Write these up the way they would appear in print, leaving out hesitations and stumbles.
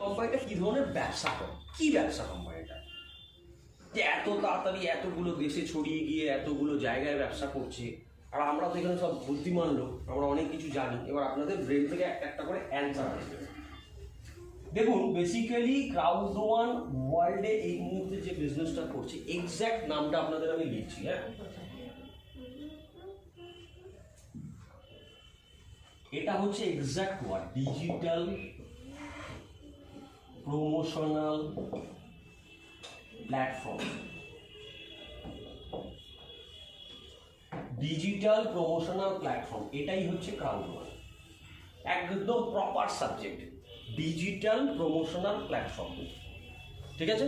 কোম্পানিটা কি ধরনের ব্যবসা করে, কি ব্যবসা কোম্পানিটা, যে এত তাড়াতাড়ি এতগুলো দেশে ছড়িয়ে গিয়ে এতগুলো জায়গায় ব্যবসা করছে। আর আমরা তো এখানে সব বুদ্ধিমান লোক, আমরা অনেক কিছু জানি। এবার আপনাদের ব্রেন থেকে একটা একটা করে অ্যান্সার আসবে। দেখুন, বেসিক্যালি ক্রাউড1 ওয়ার্ল্ডে এই মুহূর্তে যে বিজনেসটা করছে, এক্স্যাক্ট নামটা আপনাদের আমি লিখছি। হ্যাঁ, এটা হচ্ছে exact word, digital promotional platform. Digital promotional platform, এটাই হচ্ছে ক্রাউড1। একদম proper subject, digital promotional platform. ঠিক আছে,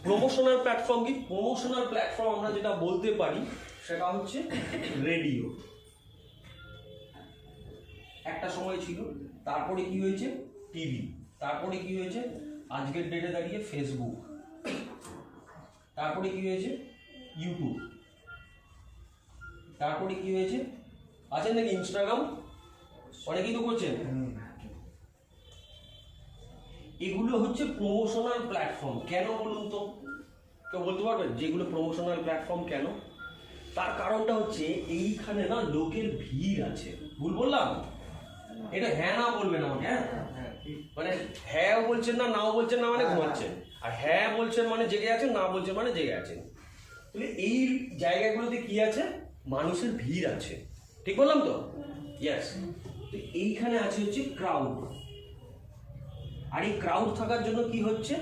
প্রমোশনাল প্ল্যাটফর্ম কি? প্রমোশনাল প্ল্যাটফর্ম আমরা যেটা বলতে পারি সেটা হচ্ছে রেডিও। একটা সময় ছিল, তারপরে কি হয়েছে টিভি, তারপরে কি হয়েছে আজকের ডেটে দাঁড়িয়ে ফেসবুক, তারপরে কি হয়েছে ইউটিউব, তারপরে কি হয়েছে আছেন নাকি ইনস্টাগ্রাম, অনেকেই তো করছেন। এগুলো হচ্ছে প্রমোশনাল প্ল্যাটফর্ম। কেন বলুন তো, কেউ বলতে পারবেন যেগুলো প্রমোশনাল প্ল্যাটফর্ম কেন? তার কারণটা হচ্ছে এইখানে না লোকের ভিড় আছে। ভুল বললাম? এটা হ্যাঁ না বলবেন আমাকে। হ্যাঁ, মানে হ্যাঁ বলছেন না, নাও বলছেন না মানে ঘুমাচ্ছেন, আর হ্যাঁ বলছেন মানে জেগে আছেন, না বলছেন মানে জেগে আছেন। তাহলে এই জায়গাগুলোতে কি আছে? মানুষের ভিড় আছে। ঠিক বললাম তো? ইয়েস। তো এইখানে আছে হচ্ছে ক্রাউড। আর এই ক্রাউড থাকার জন্য কি হচ্ছে,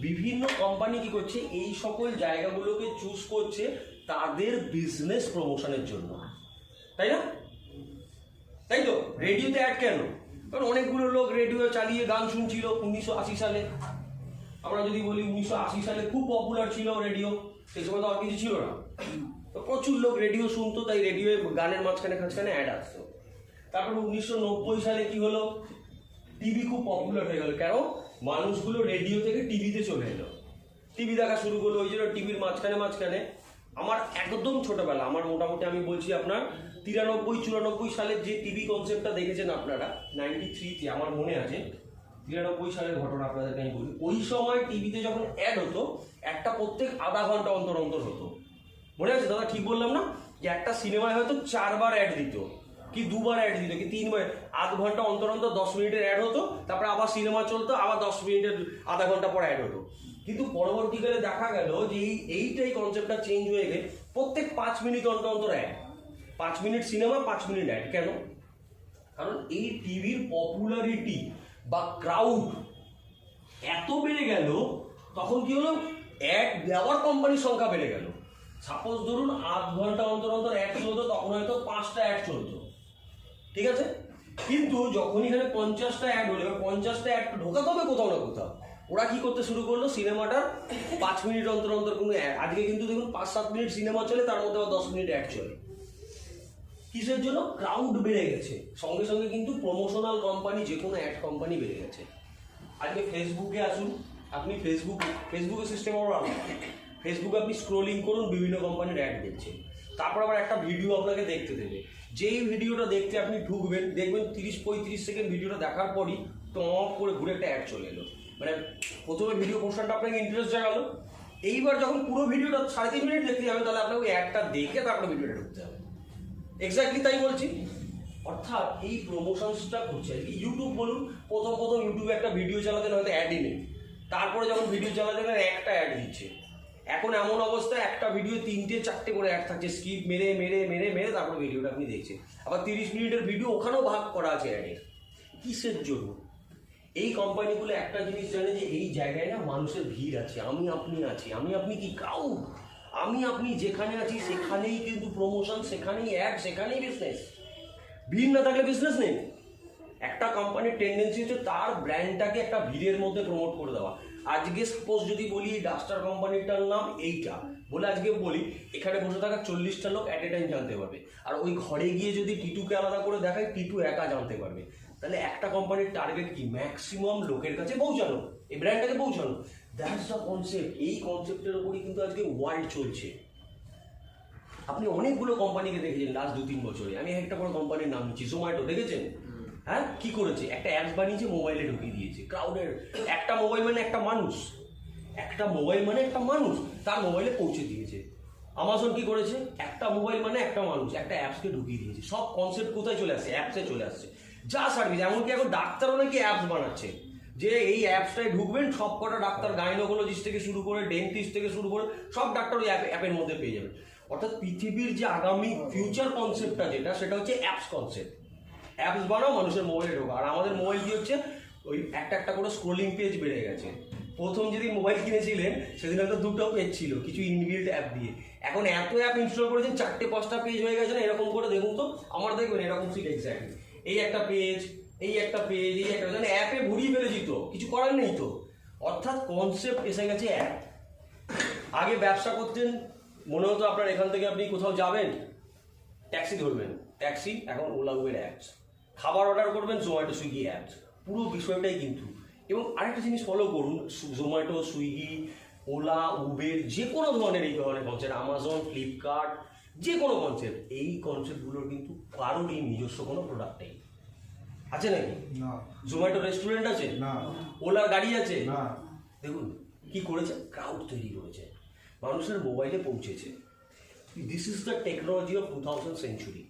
বিভিন্ন কোম্পানি কি করছে, এই সকল জায়গাগুলোকে চুজ করছে তাদের বিজনেস প্রমোশনের জন্য, তাই না? তাই তো। রেডিওতে অ্যাড কেন? কারণ অনেকগুলো লোক রেডিও চালিয়ে গান শুনছিল 1980 সালে। আমরা যদি বলি 1980 সালে খুব পপুলার ছিল রেডিও, সেই সময় তো আর কিছু ছিল না, তো প্রচুর লোক রেডিও শুনতো, তাই রেডিওয়ে গানের মাঝখানে খাঝখানে অ্যাড আসতো। তারপরে 1990 সালে কি হলো, টিভি খুব পপুলার হয়ে গেল। কেন? মানুষগুলো রেডিও থেকে টিভিতে চলে এলো, টিভি দেখা শুরু করলো। ওই জন্য টিভির মাঝখানে আমার একদম ছোটবেলা, আমার মোটামুটি আমি বলছি আপনার 93-94 সালের যে টিভি কনসেপ্টটা দেখেছেন আপনারা 93-তে, আমার মনে আছে 93 সালের ঘটনা আপনাদেরকে আমি বলি। ওই সময় টিভিতে যখন অ্যাড হতো, একটা প্রত্যেক আধা ঘন্টা অন্তর অন্তর হতো। মনে আছে দাদা? ঠিক বললাম না? যে একটা সিনেমায় হয়তো 4 বার অ্যাড দিত, কি 2 বার অ্যাড দিত, কি 3 বার, আধ ঘন্টা অন্তর অন্তর 10 মিনিটের অ্যাড হতো, তারপরে আবার সিনেমা চলতো, আবার 10 মিনিটের আধা ঘন্টা পর অ্যাড হতো। কিন্তু পরবর্তীকালে দেখা গেল যে এইটাই কনসেপ্টটা চেঞ্জ হয়ে গেলে প্রত্যেক 5 মিনিট অন্তর অন্তর ad, 5 minute cinema, 5 minute ad. কেন? কারণ এই টিভির পপুলারিটি বা ক্রাউড এত বেড়ে গেল, তখন কি হলো, অ্যাড দেওয়ার কোম্পানির সংখ্যা বেড়ে গেল। সাপোজ ধরুন আধ ঘন্টা অন্তর অন্তর অ্যাড চলতো, তখন হয়তো 5টা অ্যাড চলতো, ঠিক আছে? কিন্তু যখন এখানে 50টা অ্যাড হলো, 50টা অ্যাড ঢোকাতে হবে কোথাও না কোথাও। ওরা কি করতে শুরু করলো, সিনেমাটার 5 মিনিট অন্তর অন্তর কোনো অ্যাড। আজকে কিন্তু দেখুন 5-7 মিনিট সিনেমা চলে, তার মধ্যে আবার 10 মিনিট অ্যাড চলে। কিসের জন্য? ক্রাউড বেড়ে গেছে। সঙ্গে সঙ্গে কিন্তু প্রমোশনাল কোম্পানি, যে কোনো অ্যাড কোম্পানি বেড়ে গেছে। আজকে ফেসবুকে আসুন, আপনি ফেসবুকের সিস্টেম আবার ফেসবুকে আপনি স্ক্রোলিং করুন, বিভিন্ন কোম্পানির অ্যাড দেখছেন। তারপর আবার একটা ভিডিও আপনাকে দেখতে দেবে, যেই ভিডিওটা দেখতে আপনি ঢুকবেন, দেখবেন 30-35 সেকেন্ড ভিডিওটা দেখার পরই টপ করে ঘুরে একটা অ্যাড চলে এলো। মানে প্রথমে ভিডিও পোর্শনটা আপনাকে ইন্টারেস্ট জাগালো, এইবার যখন পুরো ভিডিওটা 3.5 মিনিট দেখতে যাবেন, তাহলে আপনাকে ওই অ্যাডটা দেখে তারপরে ভিডিওটা ঢুকতে হবে। এক্স্যাক্টলি তাই বলছি। অর্থাৎ এই প্রমোশনসটা করছে। ইউটিউব বলুন, প্রথম ইউটিউবে একটা ভিডিও চালাতেন হয়তো অ্যাডই নেই, তারপরে যখন ভিডিও চালাতেন একটা অ্যাড দিচ্ছে। এখন এমন অবস্থায় একটা ভিডিও 3-4টে করে অ্যাড থাকছে, স্কিপ মেরে মেরে মেরে মেরে তারপরে ভিডিওটা আপনি দেখছেন। আবার 30 মিনিটের ভিডিও ওখানেও ভাগ করা আছে অ্যাডের। কিসের জন্য? এই কোম্পানিগুলো একটা জিনিস জানে যে এই জায়গায় না মানুষের ভিড় আছে, আমি আপনি আছি। আমি আপনি কি ক্রাউড? আমি আপনি যেখানে আছি সেখানেই কিন্তু প্রমোশন, সেখানেই অ্যাড, সেখানেই বিজনেস। ভিড় না থাকলে বিজনেস নেই। একটা কোম্পানির টেন্ডেন্সি হচ্ছে তার ব্র্যান্ডটাকে একটা ভিড়ের মধ্যে প্রমোট করে দেওয়া। আজকে সাপোজ যদি বলি ডাস্টার কোম্পানিটার নাম এইটা বলে আজকে বলি, এখানে বসে থাকা 40টা লোক অ্যাট এ টাইম জানতে পারবে। আর ওই ঘরে গিয়ে যদি টিটুকে আলাদা করে দেখায়, টিটু একা জানতে পারবে। তাহলে একটা কোম্পানির টার্গেট কি? ম্যাক্সিমাম লোকের কাছে পৌঁছানো, এই ব্র্যান্ডটাকে পৌঁছানো। That's the concept. এই কনসেপ্টের উপরই কিন্তু আজকে ওয়ার্ল্ড চলছে। আপনি অনেকগুলো কোম্পানিকে দেখেছেন লাস্ট 2-3 বছরে। আমি একটা করে কোম্পানির নাম নিচ্ছি, জোম্যাটো দেখেছেন? হ্যাঁ কি করেছে, একটা অ্যাপস বানিয়েছে, মোবাইলে ঢুকিয়ে দিয়েছে ক্রাউডের। একটা মোবাইল মানে একটা মানুষ, একটা মোবাইল মানে একটা মানুষ, তার মোবাইলে পৌঁছে দিয়েছে। আমাজন কি করেছে, একটা মোবাইল মানে একটা মানুষ, একটা অ্যাপসকে ঢুকিয়ে দিয়েছে। সব কনসেপ্ট কোথায় চলে আসছে, অ্যাপসে চলে আসছে। যা সার্ভিস, এমনকি এখন ডাক্তারও নাকি অ্যাপস বানাচ্ছে, যে এই অ্যাপসটায় ঢুকবেন, সব কটা ডাক্তার, গাইনোকোলজিস্ট থেকে শুরু করে ডেন্টিস্ট থেকে শুরু করে সব ডাক্তার ওই অ্যাপের মধ্যে পেয়ে যাবেন। অর্থাৎ পৃথিবীর যে আগামী ফিউচার কনসেপ্টটা যেটা, সেটা হচ্ছে অ্যাপস কনসেপ্ট। অ্যাপস বানাও, মানুষের মোবাইলে ঢোকা। আর আমাদের মোবাইল কি হচ্ছে, ওই একটা একটা করে স্ক্রোলিং পেজ বেড়ে গেছে। প্রথম যেদিন মোবাইল কিনেছিলেন সেদিন হয়তো 2টো পেজ ছিল কিছু ইনবিল্ট অ্যাপ দিয়ে, এখন এত অ্যাপ ইনস্টল করেছেন 4টে-5টা পেজ হয়ে গেছে না। এরকম করে দেখুন তো, আমার দেখবেন এরকম ঠিক এক্স্যাক্টলি এই একটা পেজ, এই একটা পেজ, এই একটা, মানে অ্যাপে ভরিয়ে ফেলেছি, তো কিছু করার নেই তো। অর্থাৎ কনসেপ্ট এসে গেছে অ্যাপ। আগে ব্যবসা করতেন, মনে হতো আপনার এখান থেকে আপনি কোথাও যাবেন, ট্যাক্সি ধরবেন, ট্যাক্সি, এখন ওলা উবের অ্যাপস। খাবার অর্ডার করবেন, জোম্যাটো সুইগি অ্যাপস। পুরো বিষয়টাই কিন্তু। এবং আরেকটা জিনিস ফলো করুন, জোম্যাটো, সুইগি, ওলা, উবের, যে কোনো ধরনের এই ধরনের কনসেপ্ট, আমাজন, ফ্লিপকার্ট, যে কোনো কনসেপ্ট, এই কনসেপ্টগুলোর কিন্তু কারোরই নিজস্ব কোনো প্রোডাক্ট নেই। আছে নাকি? না। জোম্যাটো রেস্টুরেন্ট আছে না। ওলার গাড়ি আছে না। দেখুন কি করেছে, ক্রাউড তৈরি করেছে, মানুষের মোবাইলে পৌঁছেছে। This is the technology of 2000 century,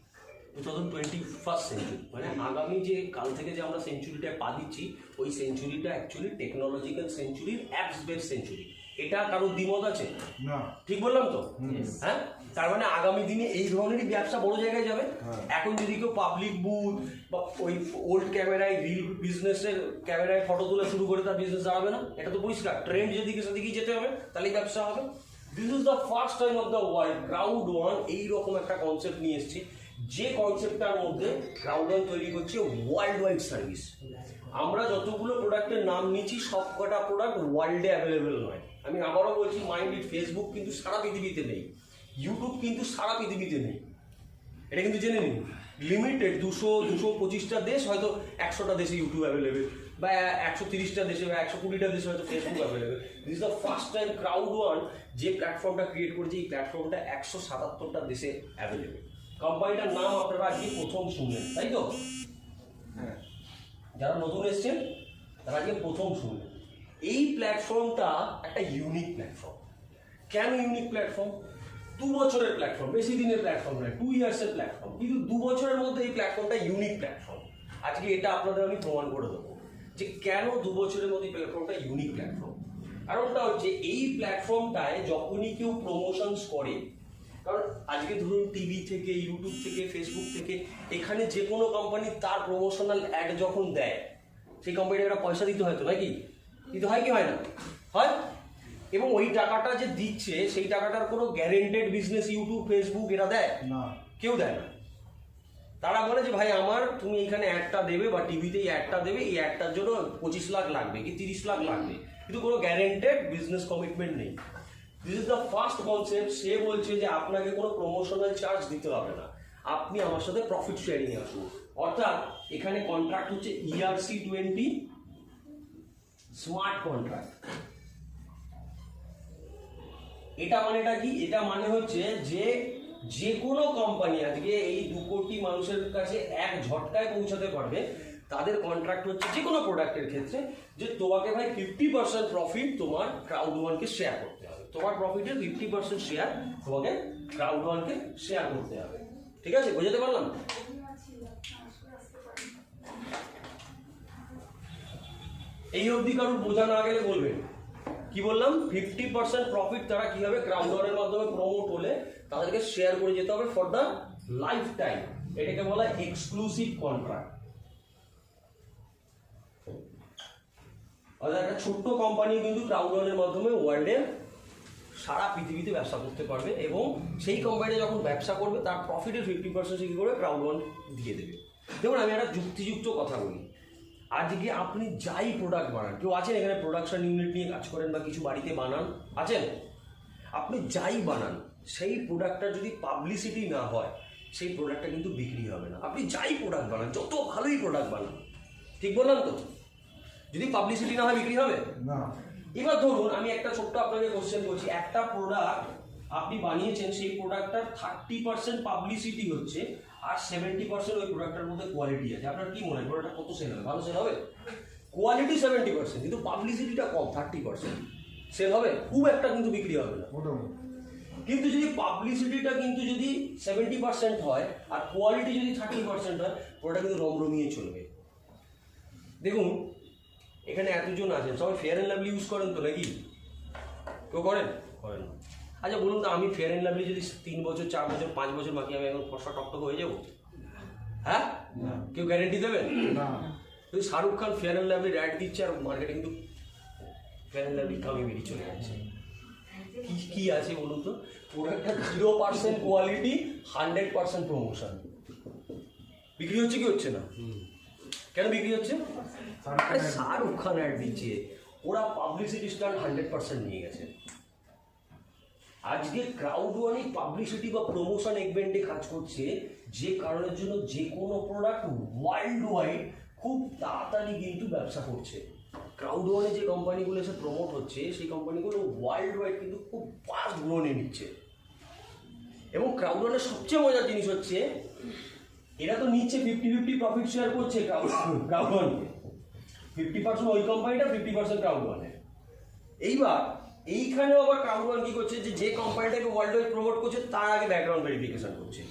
2021st century. মানে আগামী যে কাল থেকে যে আমরা সেঞ্চুরিটা পা দিচ্ছি, ওই সেঞ্চুরিটা অ্যাকচুয়ালি টেকনোলজিক্যাল সেঞ্চুরির, অ্যাপস বেস সেঞ্চুরি। এটা কারোর দ্বিমত আছে? না। ঠিক বললাম তো? হ্যাঁ, তার মানে আগামী দিনে এই ধরনেরই ব্যবসা বড় জায়গায় যাবে। এখন যদি কেউ পাবলিক বুথ বা ওই ওল্ড ক্যামেরায়, রিল বিজনেসের ক্যামেরায় ফটো তোলা শুরু করে, তার বিজনেস দাঁড়াবে না। এটা তো পরিষ্কার, ট্রেন্ড যেদিকে সেদিকেই যেতে হবে, তাহলেই ব্যবসা হবে। This is the first time of the world crowd one এইরকম একটা কনসেপ্ট নিয়ে এসছে, যে কনসেপ্টটার মধ্যে ক্রাউড ওয়ান তৈরি করছে ওয়ার্ল্ড ওয়াইড সার্ভিস। আমরা যতগুলো প্রোডাক্টের নাম নিচ্ছি, সব কটা প্রোডাক্ট ওয়ার্ল্ডে অ্যাভেলেবেল নয়। আমি আবারও বলছি, মাইন্ড ইট, ফেসবুক কিন্তু সারা পৃথিবীতে নেই, ইউটিউব কিন্তু সারা পৃথিবীতে নেই, এটা কিন্তু জেনে নিন। লিমিটেড 225টা দেশ, হয়তো 100টা দেশে ইউটিউব অ্যাভেলেবেল, বা 130টা দেশে বা 120টা দেশে হয়তো Facebook available. This is the first time crowd one যে প্ল্যাটফর্মটা ক্রিয়েট করেছে, এই প্ল্যাটফর্মটা 177টা দেশে অ্যাভেলেবেল। কোম্পানিটার নাম আপনারা আজকে প্রথম শুনলেন, তাই তো? যারা নতুন এসছেন তারা আজকে প্রথম শুনলেন। এই প্ল্যাটফর্মটা একটা ইউনিক প্ল্যাটফর্ম। কেন ইউনিক প্ল্যাটফর্ম? 2 বছরের প্ল্যাটফর্ম, বেশি দিনের প্ল্যাটফর্ম নয়, 2 ইয়ার্সের প্ল্যাটফর্ম, কিন্তু 2 বছরের মধ্যে এই প্ল্যাটফর্মটা ইউনিক প্ল্যাটফর্ম। আজকে এটা আপনাদের আমি প্রমাণ করে দেবো যে কেন 2 বছরের মধ্যে এই প্ল্যাটফর্মটা ইউনিক প্ল্যাটফর্ম। কারণটা হচ্ছে, এই প্ল্যাটফর্মটায় যখনই কেউ প্রমোশনস করে, কারণ আজকে ধরুন টিভি থেকে, ইউটিউব থেকে, ফেসবুক থেকে, এখানে যে কোনো কোম্পানি তার প্রমোশনাল অ্যাড যখন দেয়, সেই কোম্পানিটা একটা পয়সা দিতে হয়তো, নাকি? দিতে হয় কি হয় না? হয়। এবং ওই টাকাটা যে দিচ্ছে, সেই টাকাটার কোনো গ্যারেন্টেড বিজনেস ইউটিউব, ফেসবুক এরা দেয় না, কেউ দেয় না। তারা বলে যে ভাই আমার, তুমি এখানে অ্যাডটা দেবে বা টিভিতে এই অ্যাডটা দেবে, এই অ্যাডটার জন্য 25 লাখ লাগবে কি 30 লাখ লাগবে, কিন্তু কোনো গ্যারেন্টেড বিজনেস কমিটমেন্ট নেই। This is the first concept. সে বলছে যে আপনাকে কোনো প্রমোশনাল চার্জ দিতে হবে না, আপনি আমার সাথে প্রফিট শেয়ারিং এ আসুন। অর্থাৎ এখানে কন্ট্রাক্ট হচ্ছে ERC-20 স্মার্ট কন্ট্রাক্ট। এটা মানেটা কি? এটা মানে হচ্ছে যে কোনো কোম্পানি আজকে এই 2 কোটি মানুষের কাছে এক ঝটকায় পৌঁছাতে পারবে, তাদের কন্ট্রাক্ট হচ্ছে যে কোনো প্রোডাক্টের ক্ষেত্রে, যে তোমাকে ভাই 50% প্রফিট তোমার ক্রাউড ওয়ানকে শেয়ার করতে হবে। তোমার প্রফিটের 50% শেয়ার তোমাকে ক্রাউড ওয়ানকে শেয়ার করতে হবে। ঠিক আছে, বোঝাতে পারলাম? এই অবধি কারোর বোঝা না গেলে বলবেন। কি বললাম? 50% প্রফিট তারা কিভাবে ক্রাউড ওয়ানের মাধ্যমে প্রমোট হলে তাদেরকে শেয়ার করে যেতে হবে ফর দ্য লাইফ টাইম। এটাকে বলা এক্সক্লুসিভ কন্ট্রাক্ট। অর্থাৎ একটা ছোট্ট কোম্পানি কিন্তু ক্রাউড ওয়ানের মাধ্যমে ওয়ার্ল্ডের সারা পৃথিবীতে ব্যবসা করতে পারবে, এবং সেই কোম্পানিটা যখন ব্যবসা করবে তার প্রফিটের 50% কি করে ক্রাউড ওয়ান দিয়ে দেবে। দেখুন, আমি একটা যুক্তিযুক্ত কথা বলি। আজকে আপনি যাই প্রোডাক্ট বানান, কেউ আছেন এখানে প্রোডাকশন ইউনিট নিয়ে কাজ করেন বা কিছু বাড়িতে বানান, আছেন? আপনি যাই বানান, সেই প্রোডাক্টটা যদি পাবলিসিটি না হয়, সেই প্রোডাক্টটা কিন্তু বিক্রি হবে না। আপনি যাই প্রোডাক্ট বানান, যত ভালোই প্রোডাক্ট বানান, ঠিক বললাম তো? যদি পাবলিসিটি না হয়, বিক্রি হবে না। এবার ধরুন আমি একটা ছোট্ট আপনাকে কোশ্চেন করছি, একটা প্রোডাক্ট আপনি বানিয়েছেন, সেই প্রোডাক্টটার 30% পাবলিসিটি হচ্ছে, আর 70% ওই প্রোডাক্টের মধ্যে কোয়ালিটি আছে। আপনার কি মনে হয় প্রোডাক্টটা কত সেল হবে? ভালো সেল হবে? কোয়ালিটি 70%, কিন্তু পাবলিসিটিটা কম 30%। সেল হবে? খুব একটা কিন্তু বিক্রি হবে না। কিন্তু যদি পাবলিসিটিটা কিন্তু যদি 70% হয় আর কোয়ালিটি যদি 30% হয়, ওটা কিন্তু রমরমিয়ে চলবে। দেখুন এখানে এতজন আছেন, সবাই ফেয়ার অ্যান্ড লাভলি ইউজ করেন তো নাকি? কেউ করেন? করেন না। আচ্ছা বলুন তো, আমি ফেয়ার অ্যান্ড লাভলি যদি 3 বছর 4 বছর 5 বছর মাখি, আমি এখন ফর্সা টকটক হয়ে যাবো? হ্যাঁ, কেউ গ্যারেন্টি দেবেন? যদি Shahrukh Khan fair and lovely add দিচ্ছে আর মার্কেটে কিন্তু ফেয়ার অ্যান্ড লাভলি কামি বেরিয়ে চলে যাচ্ছে, কি আছে বলুন তো? প্রোডাক্টটা 0% কোয়ালিটি, 100% প্রমোশন। বিক্রি হচ্ছে কি হচ্ছে না? কেন বিক্রি হচ্ছে? আরে শাহরুখ খান অ্যাড দিচ্ছে, ওরা পাবলিসিটি স্ট্যান্ড 100% নিয়ে গেছে। আজকে ক্রাউড ওয়ার্নিং পাবলিসিটি বা প্রমোশন ইভেন্টে কাজ করছে, যে কারণের জন্য যে কোনো প্রোডাক্ট ওয়ার্ল্ড ওয়াইড খুব তাড়াতাড়ি কিন্তু ব্যবসা করছে। ক্রাউড ওয়ার্নে যে কোম্পানিগুলো এসে প্রমোট হচ্ছে, সেই কোম্পানিগুলো ওয়ার্ল্ড ওয়াইড কিন্তু খুব ফাস্ট গ্রো নিয়ে নিচ্ছে। এবং ক্রাউড ওয়ার্নের সবচেয়ে মজার জিনিস হচ্ছে, এরা তো নিচ্ছে 50-50 প্রফিট শেয়ার করছে ক্রাউড ওয়ার্নকে। 50% ওই কোম্পানিটা, 50% ক্রাউড ওয়ার্নের। এইবার এইখানেও আবার ক্রাউড ওয়ার্ন কি করছে, যে কোম্পানিটাকে ওয়ার্ল্ড ওয়াইড প্রমোট করছে তার আগে ব্যাকগ্রাউন্ড ভেরিফিকেশন করছে,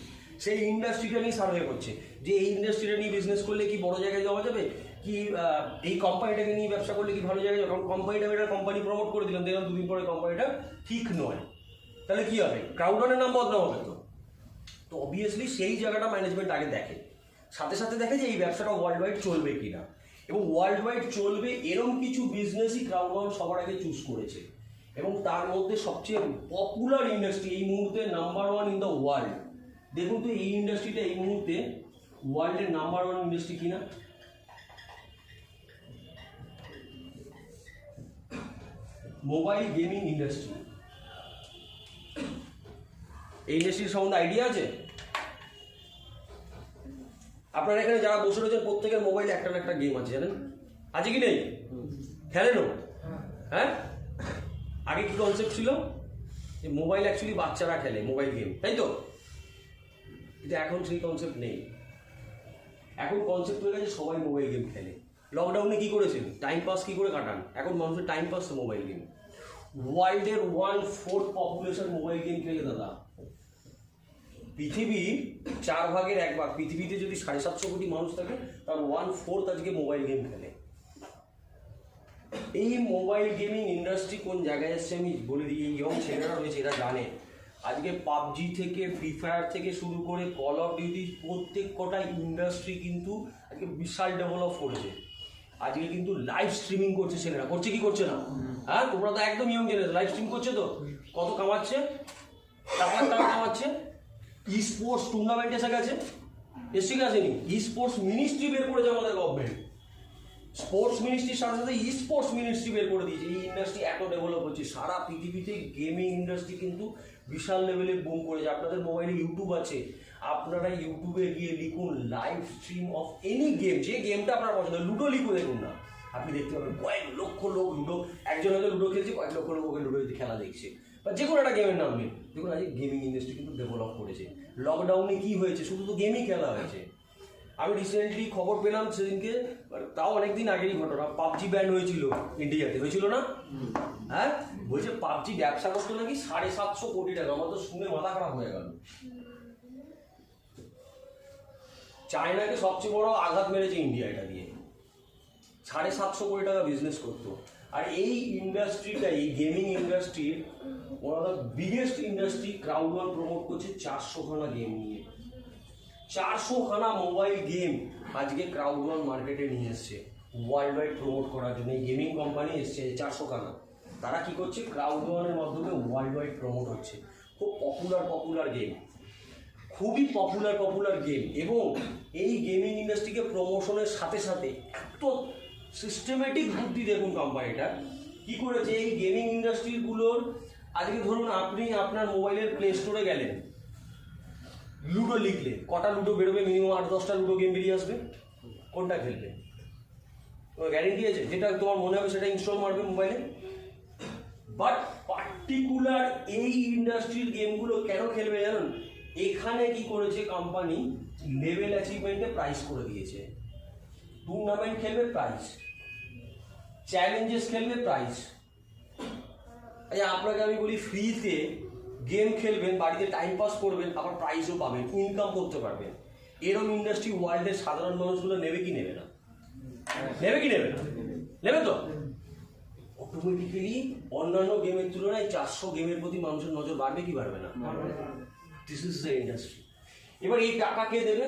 সেই ইন্ডাস্ট্রিটা নিয়ে সার্ভে করছে, যে এই ইন্ডাস্ট্রিটা নিয়ে বিজনেস করলে কি বড় জায়গায় যাওয়া যাবে, কি এই কোম্পানিটাকে নিয়ে ব্যবসা করলে কি ভালো জায়গায় যাবে। কারণ কোম্পানিটা এটা কোম্পানি প্রমোট করে দিলাম, দেখলাম 2 দিন পরে কোম্পানিটা ঠিক নয়, তাহলে কি হবে? ক্রাউড ওয়ার্নের নাম বদনাম হবে তো অবভিয়াসলি সেই জায়গাটা ম্যানেজমেন্ট আগে দেখে, সাথে সাথে দেখে যে এই ব্যবসাটা ওয়ার্ল্ড ওয়াইড চলবে কিনা। এবং ওয়ার্ল্ড ওয়াইড চলবে এরকম কিছু বিজনেসই ক্রাউড ওয়ার্ন সবার আগে চুজ করেছে। এবং তার মধ্যে সবচেয়ে পপুলার ইন্ডাস্ট্রি এই মুহূর্তে নাম্বার 1 ইন দ্য ওয়ার্ল্ড, দেখুন তো এই ইন্ডাস্ট্রিটা এই মুহূর্তে ওয়ার্ল্ডের নাম্বার 1 ইন্ডাস্ট্রি কিনা? Mobile gaming industry. এই ইন্ডাস্ট্রির সম্বন্ধে আইডিয়া আছে? আপনারা এখানে যারা বসে রয়েছেন প্রত্যেকের মোবাইলে একটা না একটা গেম আছে, জানেন? আছে কি নেই? খেলেন? হ্যাঁ, আগে কি কনসেপ্ট ছিল যে মোবাইল অ্যাকচুয়ালি বাচ্চারা খেলে মোবাইল গেম, তাই তো? কিন্তু এখন সেই কনসেপ্ট নেই। এখন কনসেপ্ট হয়ে গেছে সবাই মোবাইল গেম খেলে। লকডাউনে কি করেছেন? টাইম পাস কি করে কাটান? এখন মানুষের টাইম পাস তো মোবাইল গেম। ওয়ার্ল্ডের 1/4 পপুলেশন মোবাইল গেম খেলে দাদা। পৃথিবী 4 ভাগের 1 ভাগ, পৃথিবীতে যদি 750 কোটি মানুষ থাকে তার 1/4 আজকে মোবাইল গেম খেলে। এই মোবাইল গেমিং ইন্ডাস্ট্রি কোন জায়গায় এসছে আমি বলে দিই, এই ইয়ং ছেলেরা রয়েছে এরা জানে। আজকে পাবজি থেকে, ফ্রি ফায়ার থেকে শুরু করে কল অফ ডিউটি, প্রত্যেক কটা ইন্ডাস্ট্রি কিন্তু আজকে বিশাল ডেভেলপ করেছে। আজকে কিন্তু লাইভ স্ট্রিমিং করছে ছেলেরা, করছে কি করছে না? হ্যাঁ, তোমরা তো একদম ইয়ং জেনারেশন, লাইভ স্ট্রিম করছে তো কত কামাচ্ছে? টাকা কামাচ্ছে। ই স্পোর্টস টুর্নামেন্ট এসে গেছে, এসে গেছেনি? ই স্পোর্টস মিনিস্ট্রি বের করেছে আমাদের গভর্নমেন্ট। স্পোর্টস মিনিস্ট্রির সাথে সাথে ই স্পোর্টস মিনিস্ট্রি বের করে দিয়েছে। এই ইন্ডাস্ট্রি এত ডেভেলপ হচ্ছে, সারা পৃথিবীতে গেমিং ইন্ডাস্ট্রি কিন্তু বিশাল লেভেলে বুম করেছে। আপনাদের মোবাইলে ইউটিউব আছে, আপনারা ইউটিউবে গিয়ে লিখুন live stream of any game, যে গেমটা আপনার পছন্দ। লুডো লিখে দেখুন না, আপনি দেখতে পাবেন কয়েক লক্ষ লোক লুডো, একজন হয়তো লুডো খেলছে, কয়েক লক্ষ লোক ওকে লুডো খেলা দেখছে, বা যে কোনো একটা গেমের নাম নেই। দেখুন আজকে গেমিং ইন্ডাস্ট্রি কিন্তু ডেভেলপ করেছে। লকডাউনে কি হয়েছে? শুধু তো গেমই খেলা হয়েছে। আমি রিসেন্টলি খবর পেলাম সেদিনকে, তাও অনেকদিন আগেরই ঘটনা, পাবজি ব্যান হয়েছিল ইন্ডিয়াতে, হয়েছিল না? হ্যাঁ, বলছে পাবজি ব্যবসা করতো নাকি 750 কোটি টাকা। আমার তো শুনে মাথা খারাপ হয়ে গেল। চায়নাকে সবচেয়ে বড় আঘাত মেরেছে ইন্ডিয়া এটা দিয়ে। 750 কোটি টাকা বিজনেস করতো। আর এই ইন্ডাস্ট্রিটা, এই গেমিং ইন্ডাস্ট্রির one of the biggest industry, Crowd1 promote করছে 400 খানা গেম নিয়ে। 400 খানা মোবাইল গেম আজকে ক্রাউড ওয়ার্ন মার্কেটে নিয়ে এসছে ওয়ার্ল্ড ওয়াইড প্রমোট করার জন্য। এই গেমিং কোম্পানি এসছে 400 খানা, তারা কি করছে? ক্রাউড ওয়ার্নের মাধ্যমে ওয়ার্ল্ড ওয়াইড প্রমোট হচ্ছে। খুব পপুলার গেম, খুবই পপুলার গেম। এবং এই গেমিং ইন্ডাস্ট্রিকে প্রমোশনের সাথে সাথে এত সিস্টেমেটিক বুদ্ধি দেখুন কোম্পানিটা কি করেছে। এই গেমিং ইন্ডাস্ট্রিগুলোর আজকে ধরুন আপনি আপনার মোবাইলের প্লে স্টোরে গেলেন, লুডো লিখলে কটা লুডো বেরোবে? মিনিমাম 8-10টা লুডো গেম বেরিয়ে আসবে। কোনটা খেলবে? গ্যারেন্টি আছে? যেটা তোমার মনে হবে সেটা ইনস্টল মারবে মোবাইলে। বাট পার্টিকুলার এই ইন্ডাস্ট্রির গেমগুলো কেন খেলবে জানেন? এখানে কি করেছে কোম্পানি, লেভেল অ্যাচিভমেন্টে প্রাইস করে দিয়েছে। টুর্নামেন্ট খেলবে প্রাইস, চ্যালেঞ্জেস খেলবে প্রাইস। আপনাকে আমি বলি ফ্রিতে গেম খেলবেন, বাড়িতে টাইম পাস করবেন, আবার প্রাইজও পাবেন, ইনকাম করতে পারবেন। এরকম ইন্ডাস্ট্রি ওয়ার্ল্ডের সাধারণ মানুষগুলো নেবে কি নেবে না? নেবে কি নেবে না? নেবে তো। অটোমেটিক্যালি অন্যান্য গেমের তুলনায় 400 গেমের প্রতি মানুষের নজর বাড়বে কি বাড়বে না? This is the industry. এবার এই টাকা কে দেবে?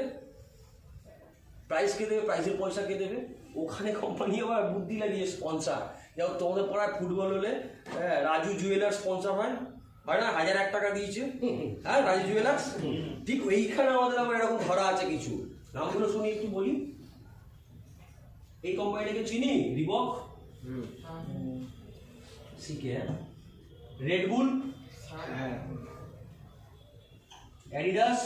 প্রাইস কে দেবে? প্রাইসের পয়সা কে দেবে? ওখানে কোম্পানি আবার বুদ্ধি লাগিয়ে স্পন্সার। যেমন তোমাদের পাড়ায় ফুটবল হলে রাজু জুয়েলার্স স্পন্সার হয় না, 1001 টাকা দিয়েছে, হ্যাঁ রাজু জুয়েলার্স। ঠিক এইখানে আমাদের আবার এরকম ধরা আছে কিছু নামগুলো শুনি একটু বলি। এই কোম্পানিটাকে চিনি, রিবক, সিকে, রেডবুল, অ্যাডিডাস,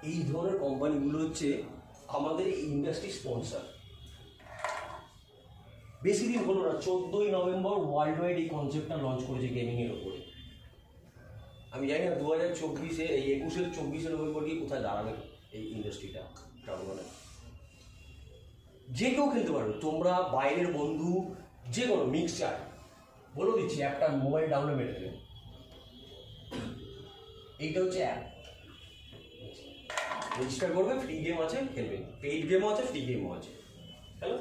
এই ধরনের কোম্পানিগুলো হচ্ছে আমাদের ইন্ডাস্ট্রি স্পন্সর। বেশি দিন হলো না, 14ই নভেম্বর ওয়ার্ল্ড ওয়াইড এই কনসেপ্টটা লঞ্চ করেছে গেমিং এর উপরে। আমি জানি না 2024-এ এই 21-24 নভেম্বর গিয়ে কোথায় দাঁড়াবে এই ইন্ডাস্ট্রিটা। মানে যে কেউ খেলতে পারবে, তোমরা বাইরের বন্ধু যে কোনো মিক্সচার, বলে দিচ্ছি একটা মোবাইল ডাউনলোড মেরে দেবে। এইটা হচ্ছে অ্যাপ, রেজিস্টার করবে, ফ্রি গেম আছে খেলবে, পেইড গেমও আছে, ফ্রি গেমও আছে, হ্যালো।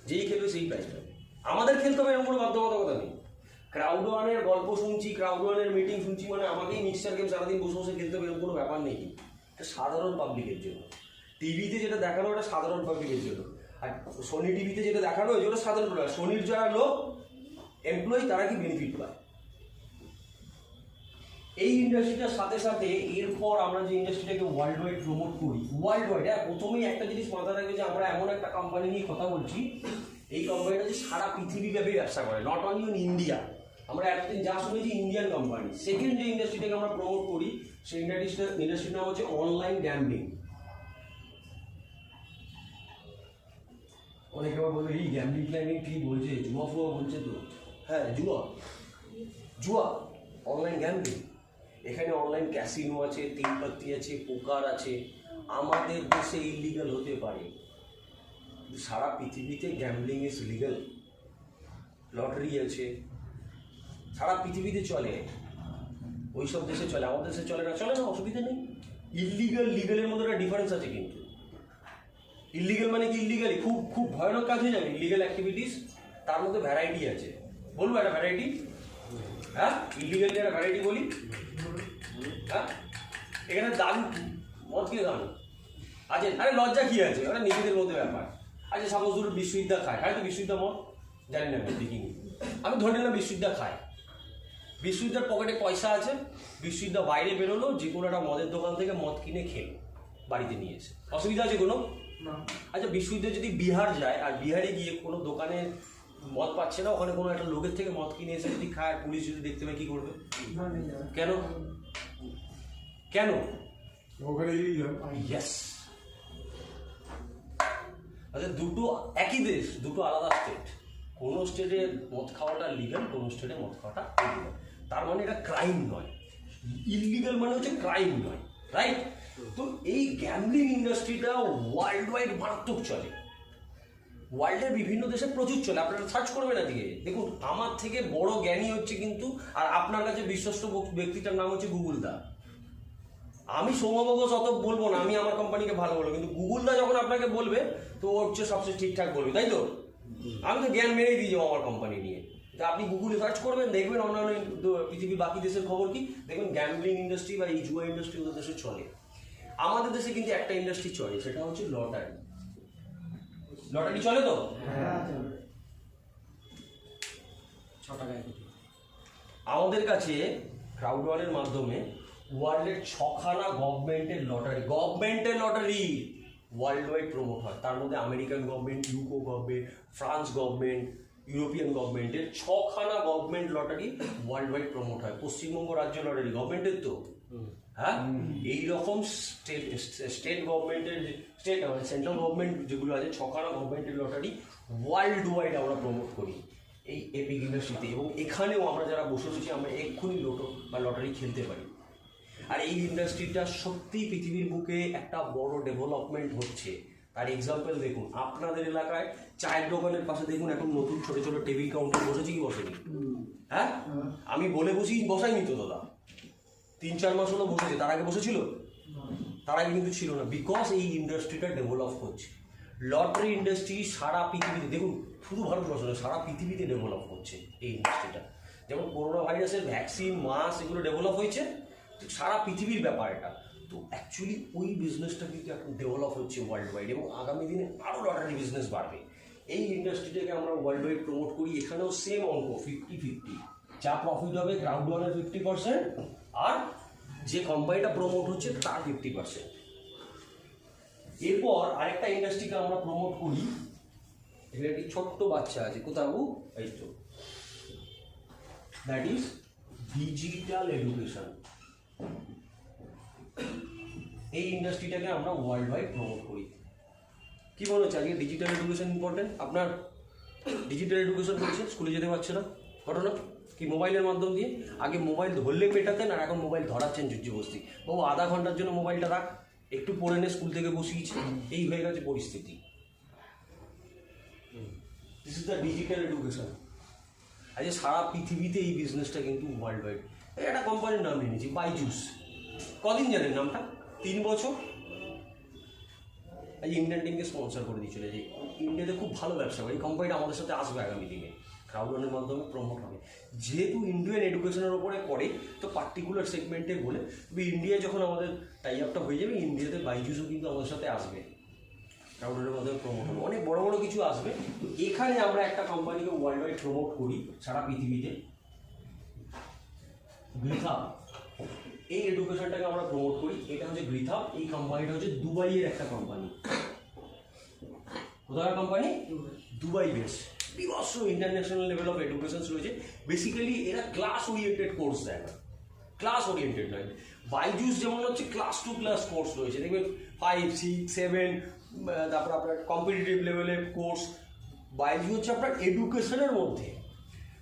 যেই খেলবে সেই প্রাইস পাবে। আমাদের খেলতে হবে এরকম কোনো বাধ্যবাধকতা নেই। ক্রাউড ওয়ানের গল্প শুনছি, ক্রাউড ওয়ানের মিটিং শুনছি মানে আমাকেই মিক্সচার গেম সারাদিন বসে বসে খেলতে হবে এরকম কোনো ব্যাপার নেই। এটা সাধারণ পাবলিকের জন্য। টিভিতে যেটা দেখানো এটা সাধারণ পাবলিকের জন্য, আর সোনি টিভিতে যেটা দেখানো ওটা সাধারণ পাবলিক। সোনির যারা লোক এমপ্লয়ি তারা কি বেনিফিট পায় এই ইন্ডাস্ট্রিটার সাথে সাথে। এরপর আমরা যে ইন্ডাস্ট্রিটাকে ওয়ার্ল্ড ওয়াইড প্রমোট করি, ওয়ার্ল্ড ওয়াইড, হ্যাঁ প্রথমেই একটা জিনিস মাথায় রাখবে যে আমরা এমন একটা কোম্পানি নিয়ে কথা বলছি, এই কোম্পানিটা যে সারা পৃথিবীব্যাপী ব্যবসা করে, নট অনলি ইন ইন্ডিয়া। আমরা এতদিন যা শুনেছি ইন্ডিয়ান কোম্পানি। সেকেন্ড যে ইন্ডাস্ট্রিটাকে আমরা প্রমোট করি সেই ইন্ডাস্ট্রির নাম হচ্ছে অনলাইন গ্যাম্বলিং। অনেকে আবার বলবে এই গ্যাম্বলিং ক্লাইম্বিং কি বলছে, জুয়া ফুয়া বলছে তো। হ্যাঁ জুয়া অনলাইন গ্যাম্বলিং। এখানে অনলাইন ক্যাসিনো আছে, তিন পাত্তি আছে, পোকার আছে। আমাদের দেশে ইলিগাল হতে পারে, সারা পৃথিবীতে গ্যাম্বলিং ইজ লিগাল। লটারি আছে, সারা পৃথিবীতে চলে, ওই সব দেশে চলে, আমাদের দেশে চলে না, অসুবিধা নেই। ইলিগাল লিগালের মধ্যে একটা ডিফারেন্স আছে কিন্তু। ইলিগাল মানে কি ইলিগালি খুব খুব ভয়ানক কাজ হয়ে যাবে ইলিগাল অ্যাক্টিভিটিস, তার মধ্যে ভ্যারাইটি আছে। বলবো একটা ভ্যারাইটি, হ্যাঁ ইলিগাল একটা ভ্যারাইটি বলি। হ্যাঁ এখানে দান, মদ কি দান আছে, আরে লজ্জা কি আছে, ওরা নিজেদের মধ্যে ব্যাপার। আচ্ছা সাপোজ ধরুন বিশ্ববিদ্যা খায়, তো বিশ্ববিদ্যা মদ জানি না, দেখিনি, আমি ধরে নিলাম বিশ্ববিদ্যা খায়। বিশ্ববিদ্যার পকেটে পয়সা আছে, বিশ্ববিদ্যা বাইরে বেরোলো, যে কোনো একটা মদের দোকান থেকে মদ কিনে খেলো, বাড়িতে নিয়ে এসে, অসুবিধা আছে কোনো? আচ্ছা বিশ্ববিদ্যা যদি বিহার যায়, আর বিহারে গিয়ে কোনো দোকানে মদ পাচ্ছে না, ওখানে কোনো একটা লোকের থেকে মদ কিনে এসে যদি খায়, পুলিশ যদি দেখতে পায় কি করবে? কেন কেন? ইয়েস। আচ্ছা দুটো একই দেশ, দুটো আলাদা স্টেট, কোনো স্টেটে মদ খাওয়াটা লিগাল, কোনো স্টেটে মদ খাওয়াটা ইলিগাল। তার মানে এটা ক্রাইম নয়, ইলিগাল মানে হচ্ছে ক্রাইম নয়, রাইট? তো এই গ্যাম্বলিং ইন্ডাস্ট্রিটা ওয়ার্ল্ড ওয়াইড মারাত্মক চলে, ওয়ার্ল্ডের বিভিন্ন দেশে প্রচুর চলে। আপনারা সার্চ করবেন আজকে, দেখুন আমার থেকে বড় জ্ঞানী হচ্ছে কিন্তু, আর আপনার কাছে বিশ্বস্ত ব্যক্তিটার নাম হচ্ছে গুগল দা। আমি সৌম্যবাবু অত বলবো না, আমি আমার কোম্পানিকে ভালো বলবো, কিন্তু গুগল দা যখন আপনাকে বলবে তো ও হচ্ছে সবচেয়ে ঠিকঠাক বলবে, তাই তো? আমি তো জ্ঞান মেরেই দিয়ে যাবো আমার কোম্পানি নিয়ে। তা আপনি গুগলে সার্চ করবেন, দেখবেন অন্যান্য পৃথিবীর বাকি দেশের খবর কি, দেখবেন গ্যাম্বলিং ইন্ডাস্ট্রি বা এই জুয়া ইন্ডাস্ট্রি ওদের দেশে চলে। আমাদের দেশে কিন্তু একটা ইন্ডাস্ট্রি চলে, সেটা হচ্ছে লটারি। লটারি চলে তো? আমাদের কাছে ক্রাউড ওয়ানের মাধ্যমে ওয়ার্ল্ডের 6খানা গভর্নমেন্টের লটারি ওয়ার্ল্ড ওয়াইড প্রমোট হয়। তার মধ্যে American government, UK government, France government, European গভর্নমেন্টের 6খানা government lottery world wide promote হয়। পশ্চিমবঙ্গ রাজ্য লটারি গভর্নমেন্টের তো, হ্যাঁ এইরকম স্টেট গভর্নমেন্টের, সেন্ট্রাল গভর্নমেন্ট যেগুলো আছে 6খানা গভর্নমেন্টের লটারি ওয়ার্ল্ড ওয়াইড আমরা প্রমোট করি। এই এপিক ইন্ডাস্ট্রিতে, এবং এখানেও আমরা যারা বসে রয়েছি আমরা এক্ষুনি লোটো বা লটারি খেলতে পারি। আর এই ইন্ডাস্ট্রিটা সত্যি পৃথিবীর বুকে একটা বড় ডেভেলপমেন্ট হচ্ছে। তার এক্সাম্পল দেখুন, আপনাদের এলাকায় চায়ের দোকানের পাশে দেখুন এখন নতুন ছোট ছোট টেবিল কাউন্টার বসেছে কি বসেনি? হ্যাঁ, আমি বলে বসাইনি তো দাদা, 3-4 মাস হলো বসেছে, তার আগে বসেছিল? তার আগে কিন্তু ছিল না, বিকজ এই ইন্ডাস্ট্রিটা ডেভেলপ হচ্ছে। লটারি ইন্ডাস্ট্রি সারা পৃথিবীতে, দেখুন শুধু ভারতবর্ষ নয়, সারা পৃথিবীতে ডেভেলপ হচ্ছে এই ইন্ডাস্ট্রিটা। যেমন করোনা ভাইরাসের ভ্যাকসিন, মাস্ক এগুলো ডেভেলপ হয়েছে, সারা পৃথিবীর ব্যাপার এটা। তো অ্যাকচুয়ালি ওই বিজনেসটা কিন্তু এখন ডেভেলপ হচ্ছে ওয়ার্ল্ড ওয়াইড, এবং আগামী দিনে আরও লটারি বিজনেস বাড়বে। এই ইন্ডাস্ট্রিটাকে আমরা ওয়ার্ল্ড ওয়াইড প্রমোট করি। এখানেও সেম অঙ্ক, 50-50, যা প্রফিট হবে ক্রাউড ওয়ানের 50%, আর যে কোম্পানিটা প্রমোট হচ্ছে তার 50%। এরপর আরেকটা ইন্ডাস্ট্রিকে আমরা প্রমোট করি। এখানে একটি ছোট্ট বাচ্চা আছে, কোথাও এই তো, দ্যাট ইজ ডিজিটাল এডুকেশন। এই ইন্ডাস্ট্রিটাকে আমরা ওয়ার্ল্ড ওয়াইড প্রমোট করি। কি মনে হচ্ছে আজকে ডিজিটাল এডুকেশন ইম্পর্টেন্ট? আপনার ডিজিটাল এডুকেশন করছে, স্কুলে যেতে পারছে না, ঘটনা কি মোবাইলের মাধ্যম দিয়ে? আগে মোবাইল ধরলে পেটাতেন, আর এখন মোবাইল ধরাচ্ছেন জুজ্জবস্তি। বাবু আধা ঘন্টার জন্য মোবাইলটা রাখ, একটু পড়ে নে, স্কুল থেকে বসিয়েছে, এই হয়ে গেছে পরিস্থিতি। This is the digital education. আজকে সারা পৃথিবীতে এই বিজনেসটা কিন্তু ওয়ার্ল্ড ওয়াইড। একটা কোম্পানির নাম নিয়ে নিয়েছি, বাইজুস। কদিন জানেন নামটা? 3 বছর। আজ ইন্ডিয়ান টিমকে স্পন্সর করে দিয়ে চলে যাই। ইন্ডিয়াতে খুব ভালো ব্যবসা করে, এই কোম্পানিটা আমাদের সাথে আসবে আগামী দিনে, ক্রাউডওয়ানের মাধ্যমে প্রমোট হবে। যেহেতু ইন্ডিয়ান এডুকেশনের ওপরে করে, তো পার্টিকুলার সেগমেন্টে বলে, তবে ইন্ডিয়া যখন আমাদের টাই আপটা হয়ে যাবে, ইন্ডিয়াতে বাইজুসও কিন্তু আমাদের সাথে আসবে, ক্রাউডওয়ানের মাধ্যমে প্রমোট হবে, অনেক বড় বড় কিছু আসবে। তো এখানে আমরা একটা কোম্পানিকে ওয়ার্ল্ড ওয়াইড প্রমোট করি সারা পৃথিবীতে, গ্রিথাপ। এই এডুকেশনটাকে আমরা প্রমোট করি। এটা হচ্ছে গ্রিথাপ। এই কোম্পানিটা হচ্ছে দুবাইয়ের একটা কোম্পানি। কোথাকার কোম্পানি? Dubai base. বিভৎস ইন্টারন্যাশনাল লেভেল অফ এডুকেশন রয়েছে। বেসিক্যালি এরা ক্লাস ওরিয়েন্টেড কোর্স দেয় না, ক্লাস ওরিয়েন্টেড নয়। বাইজুস যেমন হচ্ছে ক্লাস টু ক্লাস কোর্স রয়েছে, দেখবেন 5, 6, 7, তারপর আপনার কম্পিটিটিভ লেভেলের কোর্স। বাইজুস হচ্ছে আপনার এডুকেশনের মধ্যে,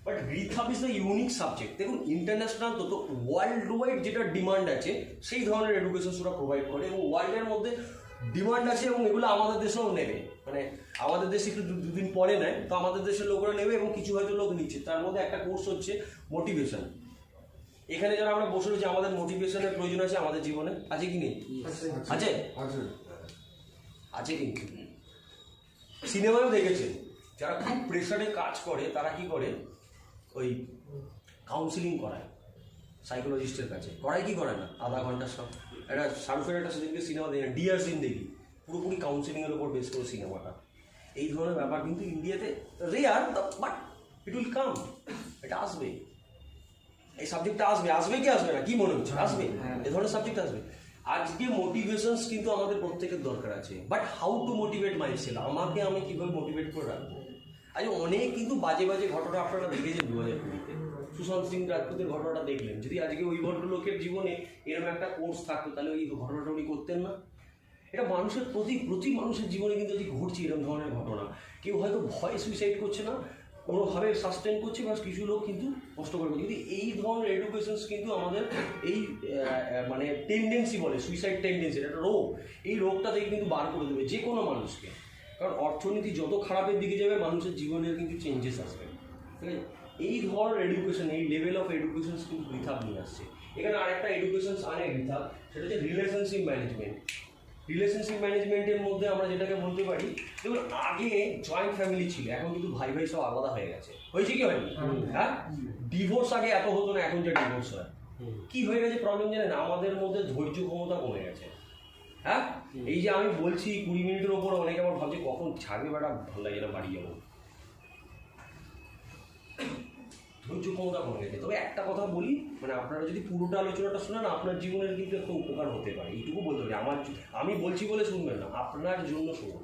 বাট গ্রিথাপ ইজ দ্য ইউনিক সাবজেক্ট। দেখুন ইন্টারন্যাশনাল তো ওয়ার্ল্ড ওয়াইড যেটা ডিমান্ড আছে সেই ধরনের এডুকেশন ওরা প্রোভাইড করে, এবং ওয়ার্ল্ডের মধ্যে ডিমান্ড আছে, এবং এগুলো আমাদের দেশেও নেবে। মানে আমাদের দেশে একটু দুদিন পরে নেয়, তো আমাদের দেশের লোকরা নেবে, এবং কিছু হয়তো লোক নিচ্ছে। তার মধ্যে একটা কোর্স হচ্ছে মোটিভেশন। এখানে যারা আমরা বসে রয়েছি, আমাদের মোটিভেশনের প্রয়োজন আছে আমাদের জীবনে, আছে কি নেই? আছে, আছে। কিন্তু সিনেমাও দেখেছেন, যারা খুব প্রেশারে কাজ করে তারা কি করে, ওই কাউন্সিলিং করায় সাইকোলজিস্টের কাছে। করায় কি করে না, আধা ঘন্টা সব। একটা শাহরুখের একটা সেদিনকে সিনেমা দেখি, ডিয়ার জিন্দেগি, পুরোপুরি কাউন্সিলিংয়ের উপর বেস করে সিনেমাটা। এই ধরনের ব্যাপার কিন্তু ইন্ডিয়াতে rare, but it will come, এটা আসবে, এই সাবজেক্টটা আসবে। আসবে কি আসবে না, কি মনে হচ্ছে? আসবে, এই ধরনের সাবজেক্ট আসবে। আজকে মোটিভেশনস কিন্তু আমাদের প্রত্যেকের দরকার আছে, but how to motivate myself, আমাকে আমি কীভাবে মোটিভেট করে রাখবো। আজ অনেক কিন্তু বাজে বাজে ঘটনা আপনারা দেখেছেন 2020-তে, সুশান্ত সিং রাজপুতের ঘটনাটা দেখলেন। যদি আজকে ওই ভদ্রলোকের জীবনে এরকম একটা কোর্স থাকতো, তাহলে ওই ঘটনাটা উনি করতেন না। এটা মানুষের প্রতি মানুষের জীবনে কিন্তু আজকে ঘটছে এরকম ধরনের ঘটনা। কেউ হয়তো ভয় সুইসাইড করছে না, কোনোভাবে সাস্টেন করছে, বা কিছু লোক কিন্তু কষ্ট করে করছে। কিন্তু এই ধরনের এডুকেশনস কিন্তু আমাদের এই মানে টেন্ডেন্সি বলে, সুইসাইড টেন্ডেন্সি, একটা রোগ, এই রোগটা থেকে কিন্তু বার করে দেবে যে কোনো মানুষকে। কারণ অর্থনীতি যত খারাপের দিকে যাবে, মানুষের জীবনের কিন্তু চেঞ্জেস আসবে, ঠিক আছে? এই ধরনের এডুকেশন, এই লেভেল অফ এডুকেশন কিন্তু গ্রিথাপ নিয়ে আসছে। এখানে আরেকটা এডুকেশন আনে গ্রিথাপ, সেটা হচ্ছে রিলেশনশিপ ম্যানেজমেন্ট। রিলেশনশিপ ম্যানেজমেন্টের মধ্যে আমরা যেটাকে বলতে পারি, দেখুন আগে জয়েন্ট ফ্যামিলি ছিল, এখন কিন্তু ভাই ভাই সব আলাদা হয়ে গেছে। হয়েছে কি হয়নি? হ্যাঁ, ডিভোর্স আগে এত হতো না, এখন যে ডিভোর্স হয়, কি হয়ে গেছে প্রবলেম জানেন? আমাদের মধ্যে ধৈর্য ক্ষমতা কমে গেছে। হ্যাঁ, এই যে আমি বলছি 20 মিনিটের ওপর, অনেকে আমার ভাবছে কখন ছাড়বে, বেটা ভালো লাগে না, বাড়ি যাবো। ধৈর্য ক্ষমতা কমে গেছে। তবে একটা কথা বলি, মানে আপনারা যদি পুরোটা আলোচনাটা শোনেন, আপনার জীবনের কিন্তু একটা উপকার হতে পারে, এইটুকু বলতে পারি। আমি বলছি বলে শুনবেন না, আপনার জন্য শুনুন,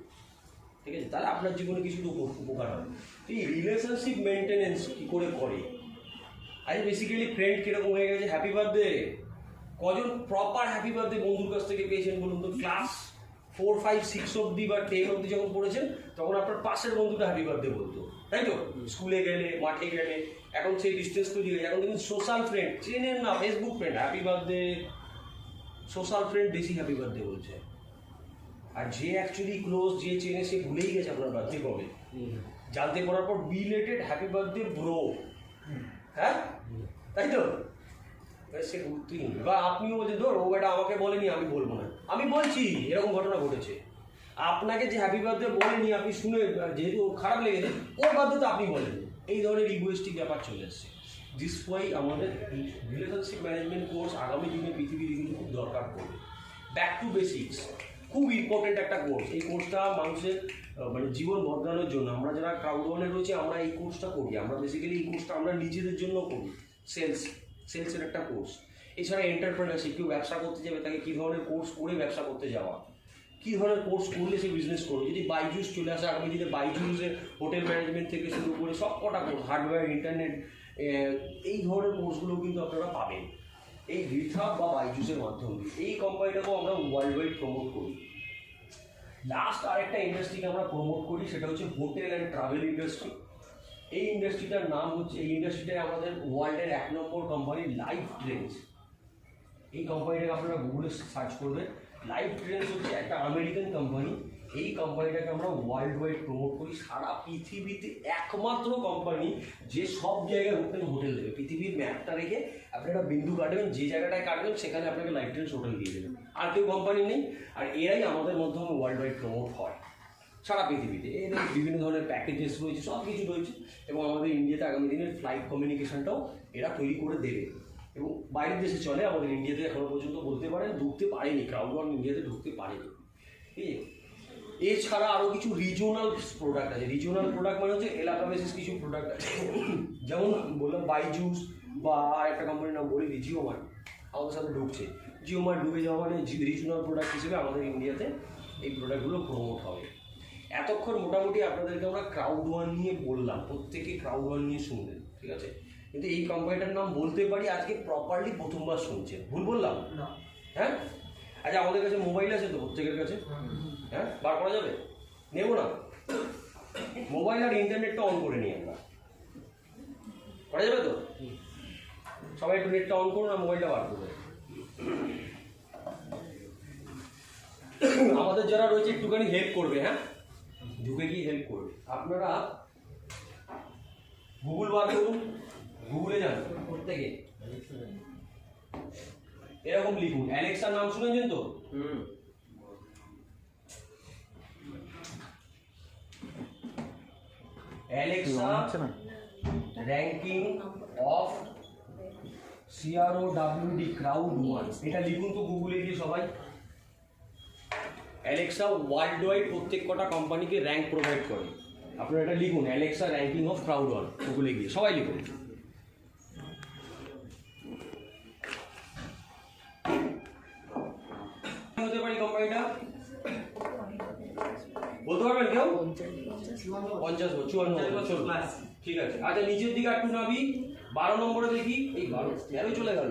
ঠিক আছে? তাহলে আপনার জীবনে কিছু উপকার হবে। এই রিলেশনশিপ মেনটেনেন্স কী করে করে, আজ বেসিক্যালি ফ্রেন্ড কীরকম হয়ে গেছে, হ্যাপি বার্থডে, কজন প্রপার হ্যাপি বার্থডে বন্ধুর কাছ থেকে পেয়েছেন বলুন তো? ক্লাস 4, 5, 6 অবধি বা 10 অবধি যখন পড়েছেন, তখন আপনার পাশের বন্ধুটা হ্যাপি বার্থডে বলতো, তাই তো? স্কুলে গেলে, মাঠে গেলে, এখন সেই ডিস্টেন্স তৈরি হয়েছে। এখন দেখুন সোশ্যাল ফ্রেন্ড, চেনেন না, Facebook friend, happy birthday, social friend বেশি হ্যাপি বার্থডে বলছে। আর যে অ্যাকচুয়ালি ক্লোজ, যে চেনে, সে ভুলেই গেছে আপনার বার্থডে কবে। জানতে পারার পর বিলেটেড হ্যাপি বার্থডে ব্রো, হ্যাঁ তাই তো? সে গুরুত্বই নেই। বা আপনিও বলছেন ধর ও এটা আমাকে বলেনি, আমি বলবো না, আমি বলছি এরকম ঘটনা ঘটেছে। আপনাকে যে হ্যাপি বার্থডে বলেনি, আপনি শুনে যেহেতু খারাপ লেগেছে, ওর বার্থডে তো আপনি বলেন। এই ধরনের ইগোয়েস্টিক ব্যাপার চলে এসছে। দিস ওয়াই আমাদের রিলেশনশিপ ম্যানেজমেন্ট কোর্স আগামী দিনে পৃথিবীর কিন্তু খুব দরকার পড়বে। ব্যাক টু বেসিক্স খুব ইম্পর্টেন্ট একটা কোর্স। এই কোর্সটা মানুষের মানে জীবন বদলানোর জন্য, আমরা যারা ক্রাউড ওয়ানে রয়েছে আমরা এই কোর্সটা করি। আমরা বেসিক্যালি এই কোর্সটা আমরা নিজেদের জন্য করি। সেলসের একটা কোর্স। এছাড়া এন্টারপ্রেনারশিপ, কেউ ব্যবসা করতে যাবে তাকে কী ধরনের কোর্স করে ব্যবসা করতে যাওয়া, কী ধরনের কোর্স করলে সে বিজনেস করবে। যদি বাইজুস চলে আসে আগামী দিনে, বাইজুসের হোটেল ম্যানেজমেন্ট থেকে শুরু করে সব কটা কোর্স, হার্ডওয়্যার, ইন্টারনেট, এই ধরনের কোর্সগুলো কিন্তু আপনারা পাবেন এই রিথাব বা বাইজুসের মাধ্যমে। এই কোম্পানিটাকেও আমরা ওয়ার্ল্ড ওয়াইড প্রমোট করি। লাস্ট আরেকটা ইন্ডাস্ট্রিকে আমরা প্রমোট করি, সেটা হচ্ছে হোটেল অ্যান্ড ট্রাভেল ইন্ডাস্ট্রি। এই ইন্ডাস্ট্রিটার নাম হচ্ছে, এই ইন্ডাস্ট্রিটায় আমাদের ওয়ার্ল্ডের 1 নম্বর কোম্পানি লাইফ ট্রেন্ডস। এই কোম্পানিটাকে আপনারা গুগলে সার্চ করবেন। লাইফ ট্রেন্ডস হচ্ছে একটা আমেরিকান কোম্পানি। এই কোম্পানিটাকে আমরা ওয়ার্ল্ড ওয়াইড প্রমোট করি। সারা পৃথিবীতে একমাত্র কোম্পানি যে সব জায়গায় হোটেল দেবে। পৃথিবীর ম্যাপটা রেখে আপনি একটা বিন্দু কাটবেন, যে জায়গাটায় কাটবেন সেখানে আপনাকে লাইফ ট্রেন্ডস হোটেল দিয়ে দেবেন। আর কেউ কোম্পানি নেই। আর এরাই আমাদের মাধ্যমে ওয়ার্ল্ড ওয়াইড প্রমোট হয় সারা পৃথিবীতে। এর বিভিন্ন ধরনের প্যাকেজেস রয়েছে, সব কিছু রয়েছে। এবং আমাদের ইন্ডিয়াতে আগামী দিনের ফ্লাইট কমিউনিকেশনটাও এরা তৈরি করে দেবে। এবং বাইরের দেশে চলে, আমাদের ইন্ডিয়াতে এখনো পর্যন্ত বলতে পারেন ঢুকতে পারেনি, ক্রাউড ওয়ান ইন্ডিয়াতে ঢুকতে পারেনি। ঠিক আছে? এছাড়া আরও কিছু রিজিওনাল প্রোডাক্ট আছে। রিজিওনাল প্রোডাক্ট মানে হচ্ছে এলাকা বেসিস কিছু প্রোডাক্ট আছে। যেমন বললাম বাইজুস, বা একটা কোম্পানির নাম বলি জিও মার্ট, আমাদের সাথে ঢুকছে। জিও মার্ট ঢুকে যাওয়া মানে রিজিওনাল প্রোডাক্ট হিসেবে আমাদের ইন্ডিয়াতে এই প্রোডাক্টগুলো প্রমোট হবে। এতক্ষণ মোটামুটি আপনাদেরকে আমরা ক্রাউড ওয়ান নিয়ে বললাম, প্রত্যেকে ক্রাউড ওয়ান নিয়ে শুনলেন, ঠিক আছে? কিন্তু এই কোম্পানিটার নাম বলতে পারি আজকে প্রপারলি প্রথমবার শুনছেন। ভুল বললাম? হ্যাঁ। আচ্ছা, আমাদের কাছে মোবাইল আছে তো প্রত্যেকের কাছে? হ্যাঁ, বার করা যাবে? নেব না? মোবাইল আর ইন্টারনেটটা অন করে নিই আমরা, করা যাবে তো? সবাই একটু নেটটা অন করুন আর মোবাইলটা বার করবে। আমাদের যারা রয়েছে একটুখানি হেল্প করবে, হ্যাঁ, ঢুকে গিয়ে হেল্প করবে। আপনারা গুগল বার করুন, গুগলে যান প্রত্যেকে, এরকম লিখুন অ্যালেক্সার নাম শুনেছেন তো? Alexa ranking of CROWD crowd one, এটা লিখুন তো গুগলে গিয়ে সবাই। অ্যালেক্সা ওয়ার্ল্ড ওয়াইড প্রত্যেক কটা কোম্পানিকে র্যাঙ্ক প্রোভাইড করে। আপনারা এটা লিখুন, Alexa ranking of crowd one, গুগলে গিয়ে সবাই লিখুন। হতে পারি কোম্পানিটা বলতে পারবেন কেউ? 50 বছর, 54 বছর, ঠিক আছে। আচ্ছা, নিচের দিকে একটু নাবি, 12 নম্বরে দেখি। এই 12 13 চলে গেল।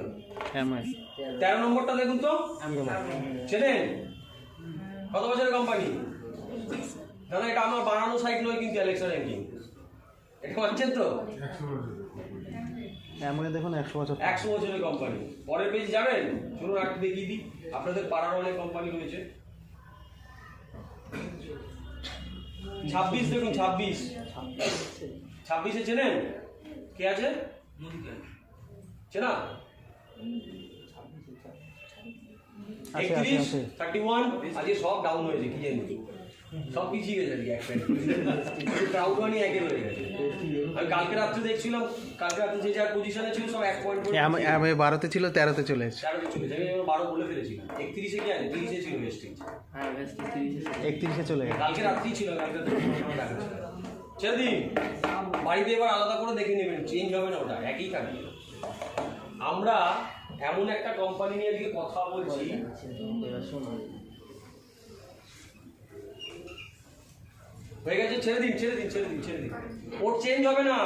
13 নম্বরটা দেখুন তো, চেনেন? কত বছরের কোম্পানি? না না, এটা আমার বানানো সাইট নয় কিন্তু, অ্যালেক্সা র্যাঙ্কিং। এটা মানছেন তো? দেখুন 100 বছর, 100 বছরের কোম্পানি। পরের পেজ যাবেন, শুনুন একটু দেখিয়ে দিই। আপনাদের পাড়ার অনেক কোম্পানি রয়েছে। 26 দেখুন, 26 চেনেন? কে আছে চেনা? 31, 31 আজকে সব ডাউন হয়েছে, কি জানি সব পিছিয়ে গেছে আজকে। ক্রাউড ওয়ানই একে রয়ে গেছে। আমি কালকে রাত্রে দেখছিলাম, কালকে রাত্রে যে যার পজিশনে ছিল সব 1 পয়েন্ট করে। 12তে ছিল, 13তে চলে এসেছে। 13তে চলে যাবে, 12 বলে ফেলেছিলাম। 31-এ কি আছে? 30-এ ছিল বেস্টিং। হ্যাঁ, বেশ 31-এ চলে গেছে। কালকে রাত্রেই ছিল, কালকে সেদিন বাড়িতে এবার আলাদা করে দেখে নেবেন, চেঞ্জ হবে না, ওটা একই থাকবে। আমরা এমন একটা কোম্পানি নিয়ে আজকে কথা বলছি, হয়ে গেছে, ছেড়ে দিন। ওর চেঞ্জ হবে না,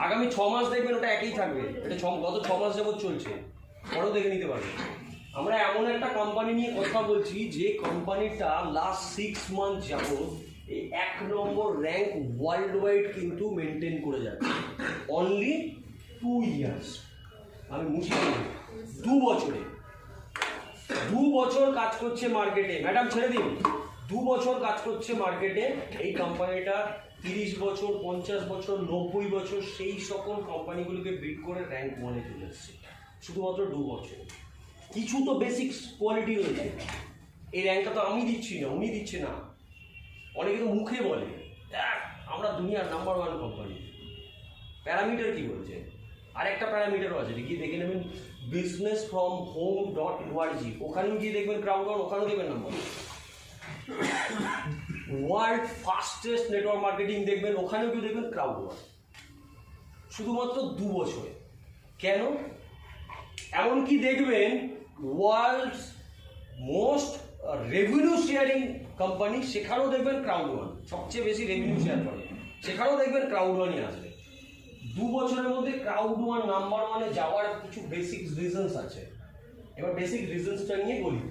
আগামী 6 মাস দেখবেন ওটা একই থাকবে। এটা গত 6 মাস যাবত চলছে, পরেও দেখে নিতে পারবে। আমরা এমন একটা কোম্পানি নিয়ে কথা বলছি যে কোম্পানিটা লাস্ট 6 মান্থ যাবত এই 1 নম্বর র্যাঙ্ক ওয়ার্ল্ড ওয়াইড কিন্তু মেনটেন করে যাচ্ছে অনলি 2 ইয়ার্স। আমি মুছিয়ে দিই 2 বছরে 2 বছর কাজ করছে মার্কেটে। ম্যাডাম ছেড়ে দিন, 2 বছর কাজ করছে মার্কেটে। এই কোম্পানিটা 30 বছর 50 বছর 90 বছর সেই সকল কোম্পানিগুলোকে বিট করে র্যাঙ্ক 1-এ চলে এসছে শুধুমাত্র 2 বছর। কিছু তো বেসিক্স কোয়ালিটি রয়েছে। এই র্যাঙ্কটা তো আমি দিচ্ছি না, উনি দিচ্ছে না। অনেকে তো মুখে বলে আমরা দুনিয়ার নাম্বার 1 কোম্পানি। প্যারামিটার কি বলছে? আরেকটা প্যারামিটারও আছে, গিয়ে দেখে নেবেন businessfromhome.org। ওখানেও গিয়ে দেখবেন ক্রাউড1, ওখানেও দেখবেন number. World fastest network marketing দেখবেন, ওখানেও গিয়ে দেখবেন ক্রাউড1। শুধুমাত্র 2 বছরে। কেন? এমনকি দেখবেন world most revenue sharing company, সেখানেও দেখবেন ক্রাউড1 সবচেয়ে বেশি রেভিনিউ শেয়ার করে, সেখানেও দেখবেন ক্রাউড1ই আসবে। 2 বছরের মধ্যে ক্রাউড1 নাম্বার 1-এ যাওয়ার কিছু বেসিক রিজনস আছে। এবার বেসিক রিজনসটা নিয়ে বলি।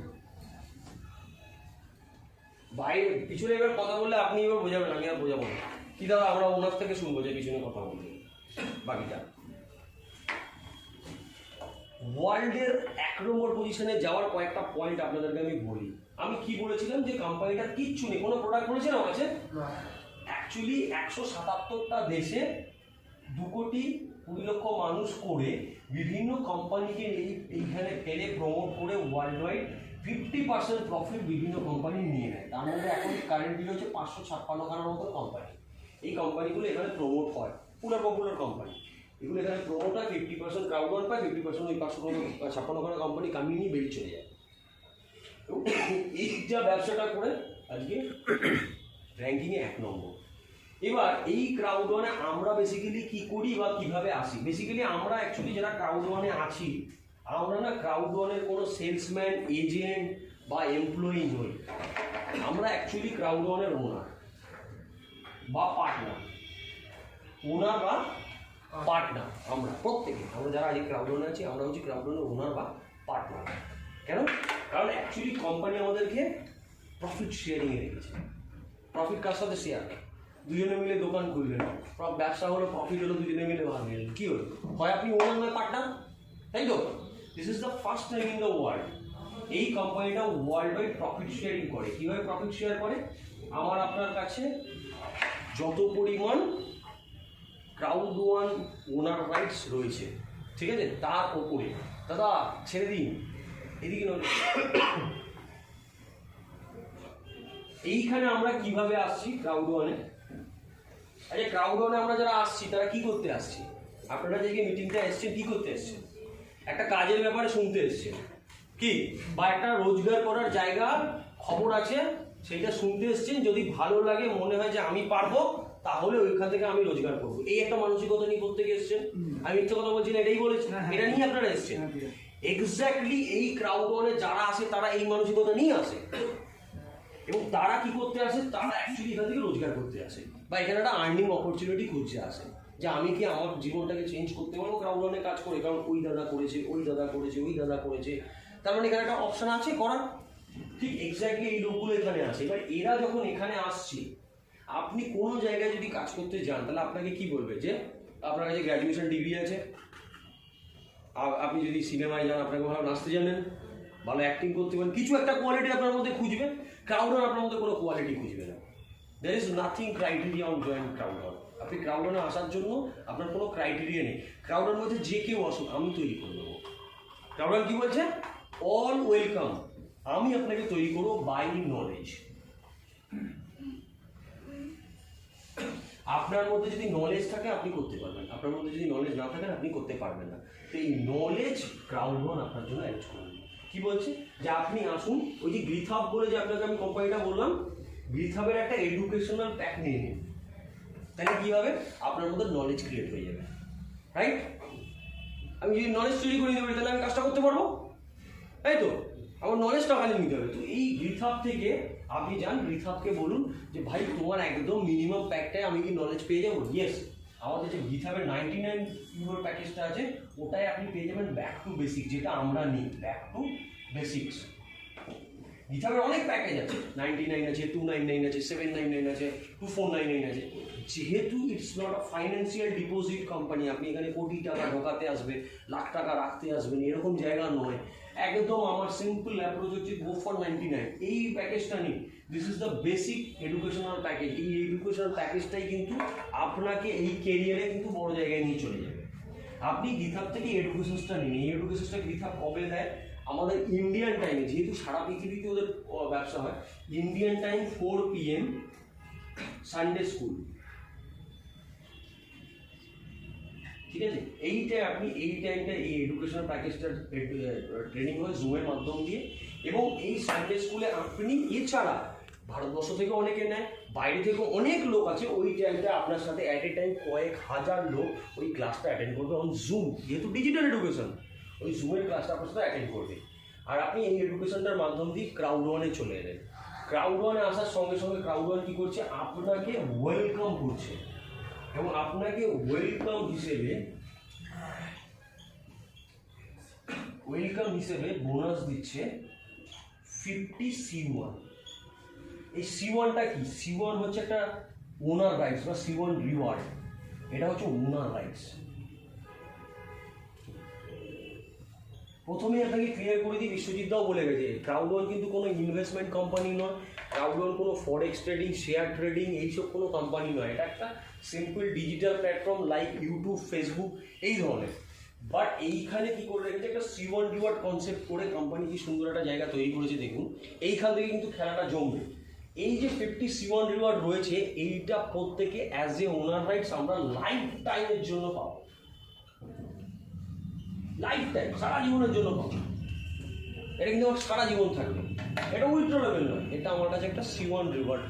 ভাই পিছনে এবার কথা বললে আপনি এবার বোঝাবেন, আমি আর বোঝাবো না। কি দাদা আমরা ওনার থেকে শুনবো যে পিছনে কথা বলবেন বাকিটা। ওয়ার্ল্ডের 1 নম্বর পজিশনে যাওয়ার কয়েকটা পয়েন্ট আপনাদেরকে আমি বলি। আমি কি বলেছিলাম যে কোম্পানিটার কিচ্ছু নেই, কোনো প্রোডাক্ট বলেছে না আছে। অ্যাকচুয়ালি 177টা দেশে 2,20,00,000 মানুষ করে বিভিন্ন কোম্পানিকে এইখানে ফেলে প্রমোট করে ওয়ার্ল্ড ওয়াইড 50% প্রফিট বিভিন্ন কোম্পানি নিয়ে নেয়। তার মধ্যে এখন কারেন্টলি হচ্ছে 556খানার মতো কোম্পানি। এই কোম্পানিগুলো এখানে প্রমোট হয়, পপুলার কোম্পানি। এগুলো এখানে প্রমোট হয়, 50% ক্রাউড1 পায়, 50% ওই 556খানা কোম্পানি কামিয়ে নিয়ে বেরিয়ে চলে যায়। এবং এই যা ব্যবসাটা করে আজকে র্যাঙ্কিংয়ে 1 নম্বর। এবার এই ক্রাউড1-এ আমরা বেসিক্যালি কি করি বা কিভাবে আসি? বেসিক্যালি আমরা অ্যাকচুয়ালি যারা ক্রাউড1-এ আছি, আমরা না ক্রাউড1-এর কোনো সেলসম্যান, এজেন্ট বা এমপ্লয়ি নই। আমরা অ্যাকচুয়ালি ক্রাউড1-এর ওনার বা পার্টনার। ওনার বা পার্টনার আমরা প্রত্যেকে, আমরা যারা আজকে ক্রাউড1-এ আছি আমরা হচ্ছে ক্রাউড1-এর ওনার বা পার্টনার। কেন? কারণ অ্যাকচুয়ালি কোম্পানি আমাদেরকে প্রফিট শেয়ারিংয়ে রেখেছে। প্রফিট কার সাথে শেয়ার? দুজনে মিলে দোকান খুললেন, ব্যবসা হলো, প্রফিট হলো, দুজনে মিলে ভাগ নিলেন। কি হলো? হয় আপনি ওনার নয় পার্টনার, তাই তো? This is the first time in the world এই কোম্পানিটা ওয়ার্ল্ড ওয়াইড প্রফিট শেয়ারিং করে। কীভাবে প্রফিট শেয়ার করে? আমার আপনার কাছে যত পরিমাণ ক্রাউড1 ওনার রাইটস রয়েছে, ঠিক আছে, তার ওপরে। দাদা ছেড়ে দিন, এদিকে নয়। এইখানে আমরা কিভাবে আসছি ক্রাউড1-এ? আচ্ছা, ক্রাউড1-এ আমরা যারা আসছি তারা কি করতে আসছি? আপনারা যে মিটিংটা এসছেন কি করতে এসছেন? একটা কাজের ব্যাপারে শুনতে এসছেন কি, বা একটা রোজগার করার জায়গা খবর আছে সেইটা শুনতে এসছেন। যদি ভালো লাগে, মনে হয় যে আমি পারবো, তাহলে ওইখান থেকে আমি রোজগার করবো। এই একটা মানসিকতা নিয়ে প্রত্যেকে এসছেন। আমি মিথ্যে কথা বলছি না, এটাই বলেছি, এটা নিয়ে আপনারা এসছেন। এক্স্যাক্টলি এই ক্রাউড1-এ যারা আসে তারা এই মানসিকতা নিয়ে আসে। এবং তারা কি করতে আসে? তারা অ্যাকচুয়ালি এখান থেকে রোজগার করতে আসে, বা এখানে একটা আর্নিং অপরচুনিটি খুঁজতে আসে, যে আমি কি আমার জীবনটাকে চেঞ্জ করতে পারবো ক্রাউড1-এ কাজ করে। কারণ ওই দাদা করেছে, ওই দাদা করেছে, ওই দাদা করেছে, তার মানে এখানে একটা অপশন আছে করার। ঠিক এক্স্যাক্টলি এই লোকগুলো এখানে আসে। এবার এরা যখন এখানে আসছে, আপনি কোনো জায়গায় যদি কাজ করতে যান, তাহলে আপনাকে কি বলবে? যে আপনার কাছে গ্র্যাজুয়েশন ডিগ্রি আছে, আপনি যদি সিনেমায় যান আপনাকে ভালো নাচতে জানেন, ভালো অ্যাক্টিং করতে পারেন, কিছু একটা কোয়ালিটি আপনার মধ্যে খুঁজবে। ক্রাউড1 আপনার মধ্যে কোনো কোয়ালিটি খুঁজবে না। There is nothing criteria on join Crowd One. আপনি ক্রাউড1-এ আসার জন্য আপনার কোনো ক্রাইটেরিয়া নেই। ক্রাউড1-এর মধ্যে যে কেউ আসুন, আমি তৈরি করে দেবো। ক্রাউড1 কি বলছে? অল ওয়েলকাম, আমি আপনাকে তৈরি করবো বাই নলেজ। আপনার মধ্যে যদি নলেজ থাকে আপনি করতে পারবেন, আপনার মধ্যে যদি নলেজ না থাকে আপনি করতে পারবেন না। তো এই নলেজ ক্রাউড1 আপনার জন্য অ্যারেঞ্জ করবে। কি বলছে? যে আপনি আসুন, ওই যে গ্রিথআপ বলে যে আপনাকে আমি কোম্পানিটা বললাম, গ্রিথআপের একটা এডুকেশনাল প্যাক নিয়ে নিন। তাহলে কি হবে? আপনার মধ্যে নলেজ ক্রিয়েট হয়ে যাবে, রাইট? আমি যদি নলেজ তৈরি করে দিতে পারি তাহলে আমি কাজটা করতে পারবো, তাই তো? আমার নলেজটা খালি নিতে হবে। তো এই গ্রিথআপ থেকে আপনি যান, গ্রিথআপকে বলুন যে ভাই তোমার একদম মিনিমাম প্যাকটায় আমি কি নলেজ পেয়ে যাবো? ইয়েস, আমাদের যে গ্রিথআপের 99 ইউরোর প্যাকেজটা আছে, ওটাই আপনি পেয়ে যাবেন ব্যাক টু বেসিক, যেটা আমরা নিই, ব্যাক টু বেসিক্স। গিথাবের অনেক প্যাকেজ আছে, 99 আছে, 299 আছে, 799 আছে, 2499 আছে। যেহেতু it's not a financial deposit company, আপনি এখানে কোটি টাকা ঢোকাতে আসবেন, লাখ টাকা রাখতে আসবেন, এরকম জায়গা নয়। একদম আমার সিম্পল অ্যাপ্রোচ হচ্ছে গো ফর 99, এই প্যাকেজটা নিন। This is the basic educational package. এই এডুকেশনাল প্যাকেজটাই কিন্তু আপনাকে এই কেরিয়ারে কিন্তু বড় জায়গায় নিয়ে চলে যাবে। আপনি গিথাব থেকে এডুকেশনসটা নিন। এই এডুকেশনসটা গিথাব কবে দেয়? আমাদের ইন্ডিয়ান টাইমে, যেহেতু সারা পৃথিবীতে ওদের ব্যবসা হয়, Indian time 4 PM Sunday school, ঠিক আছে? এইটা আপনি এই টাইমটা এই এডুকেশনাল প্যাকেজটার ট্রেনিং হয় জুমের মাধ্যম দিয়ে, এবং এই সানডে স্কুলে আপনি এছাড়া ভারতবর্ষ থেকে অনেকে নেয়, বাইরে থেকে অনেক লোক আছে। ওই টাইমটা আপনার সাথে অ্যাট এ টাইম কয়েক হাজার লোক ওই ক্লাসটা অ্যাটেন্ড করবে অন জুম, যেহেতু ডিজিটাল এডুকেশন, ওই জুমের ক্লাসটা আপনার সাথে অ্যাটেন্ড করবে। আর আপনি এই এডুকেশনটার মাধ্যম দিয়ে ক্রাউড ওয়ানে চলে এলেন। ক্রাউড ওয়ানে আসার সঙ্গে সঙ্গে ক্রাউড ওয়ান কী করছে? আপনাকে ওয়েলকাম করছে, এবং আপনাকে ওয়েলকাম বোনাস দিচ্ছে 50 C1। এই C1টা কি? C1 হচ্ছে একটা ওনার রাইটস বা C1 রিওয়ার্ড। এটা হচ্ছে ওনার রাইটস। প্রথমেই আপনাকে ক্লিয়ার করে দিই, বিশ্বজিৎ দাও বলে গেছে, ক্রাউড ওয়ান কিন্তু কোনো ইনভেস্টমেন্ট কোম্পানি নয়, ক্রাউড ওয়ান কোনো ফরেক্স ট্রেডিং, শেয়ার ট্রেডিং এইসব কোনো কোম্পানি নয়। এটা একটা simple digital platform like YouTube, Facebook এই ধরনের। বাট এইখানে কি করে রেখেছে? একটা C1 রিওয়ার্ড কনসেপ্ট করে কোম্পানি কি সুন্দর একটা জায়গা তৈরি করেছে দেখুন। এইখান থেকে কিন্তু খেলাটা জমবে। এই যে 50 C1 রিওয়ার্ড রয়েছে, এইটা প্রত্যেকে অ্যাজ এ ওনার রাইটস আমরা লাইফ টাইমের জন্য পাবো। লাইফ টাইম, সারা জীবনের জন্য পাবো। এটা কিন্তু আমার সারা জীবন থাকবে। এটা উইথড্রলেবল নয়, এটা আমার কাছে একটা C1 reward.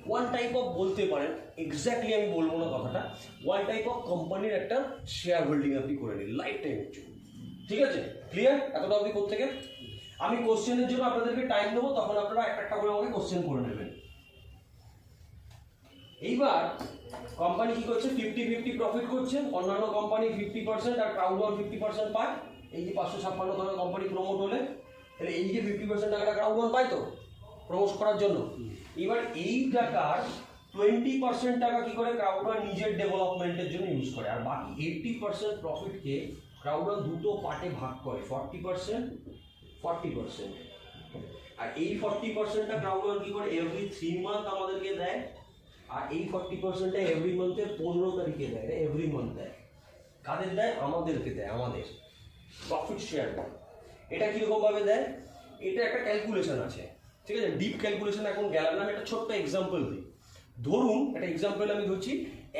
One type of বলতে পারেন, এক্স্যাক্টলি আমি বলবো না কথাটা, ওয়ান টাইপ অফ কোম্পানির একটা শেয়ার হোল্ডিং আপনি করে নিন লাইফ টাইমের জন্য। ঠিক আছে? ক্লিয়ার? এতটা আপনি কোত্থেকে? আমি কোশ্চেনের জন্য আপনাদেরকে টাইম দেবো, তখন আপনারা একটা করে আমাকে কোশ্চেন করে নেবেন। এইবার কোম্পানি কি করছে? 50-50 প্রফিট করছে। অন্যান্য কোম্পানি 50% আর ক্রাউড ওয়ান 50% পায়। এই যে 556 টাকা কোম্পানি প্রমোট হলে, তাহলে এই যে 50% টাকাটা ক্রাউড ওয়ান পায় তো প্রমোট করার জন্য। এবার এই টাকার 20% টাকা কি করে ক্রাউড ওয়ান নিজের ডেভেলপমেন্টের জন্য ইউজ করে, আর বাকি 80% প্রফিটকে ক্রাউড ওয়ান দুটো পার্টে ভাগ করে, 40%, 40%। আর এই 40%টা ক্রাউড ওয়ান কি করে? এভরি 3 মান্থ আমাদেরকে দেয়, আর এই 40%টা এভরি মান্থের 15 তারিখে দেয়। এটা এভরি মান্থ দেয়। কাদের দেয়? আমাদেরকে দেয়, আমাদের প্রফিট শেয়ার দেয়। এটা কীরকম ভাবে দেয়? এটা একটা ক্যালকুলেশন আছে, ঠিক আছে? ডিপ ক্যালকুলেশন এখন গেলাম না, আমি একটা ছোট্ট এক্সাম্পল দিই। ধরুন একটা এক্সাম্পল আমি ধরছি,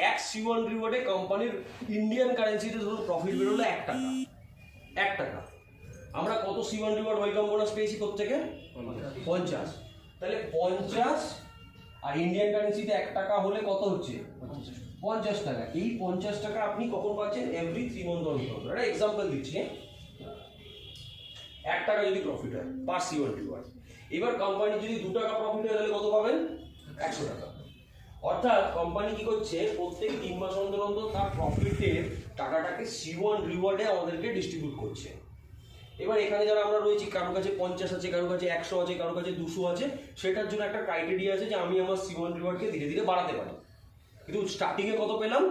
এক C1 রিওয়ার্ডে কোম্পানির ইন্ডিয়ান কারেন্সিতে ধরুন প্রফিট বেরোলো 1 টাকা। 1 টাকা। আমরা কত C1 রিওয়ার্ড ওয়েলকাম বোনাস পেয়েছি প্রত্যেকে? 50। তাহলে 50 আর ইন্ডিয়ান কারেন্সিতে 1 টাকা হলে কত হচ্ছে? 50 টাকা। এই 50 টাকা আপনি কখন পাচ্ছেন? এভরি 3 মান্থ অন্তর। একটা এক্সাম্পল দিচ্ছি, 1 টাকা যদি প্রফিট হয় পার C1 রিওয়ার্ড। এবার কোম্পানি যদি 2 টাকা প্রফিট হয় তাহলে কত পাবেন? 100 টাকা। অর্থাৎ কোম্পানি কি করছে? প্রত্যেক 3 মাস অন্তর অন্তর তার প্রফিটের টাকাটাকে C1 রিওয়ার্ডে আমাদেরকে ডিস্ট্রিবিউট করছে। এবার এখানে যারা আমরা রয়েছি, কারোর কাছে 50 আছে, কারোর কাছে 100 আছে, কারোর কাছে 200 আছে, সেটার জন্য একটা ক্রাইটেরিয়া আছে যে আমি আমার C1 রিওয়ার্ডকে ধীরে ধীরে বাড়াতে পারি। কিন্তু স্টার্টিংয়ে কত পেলাম?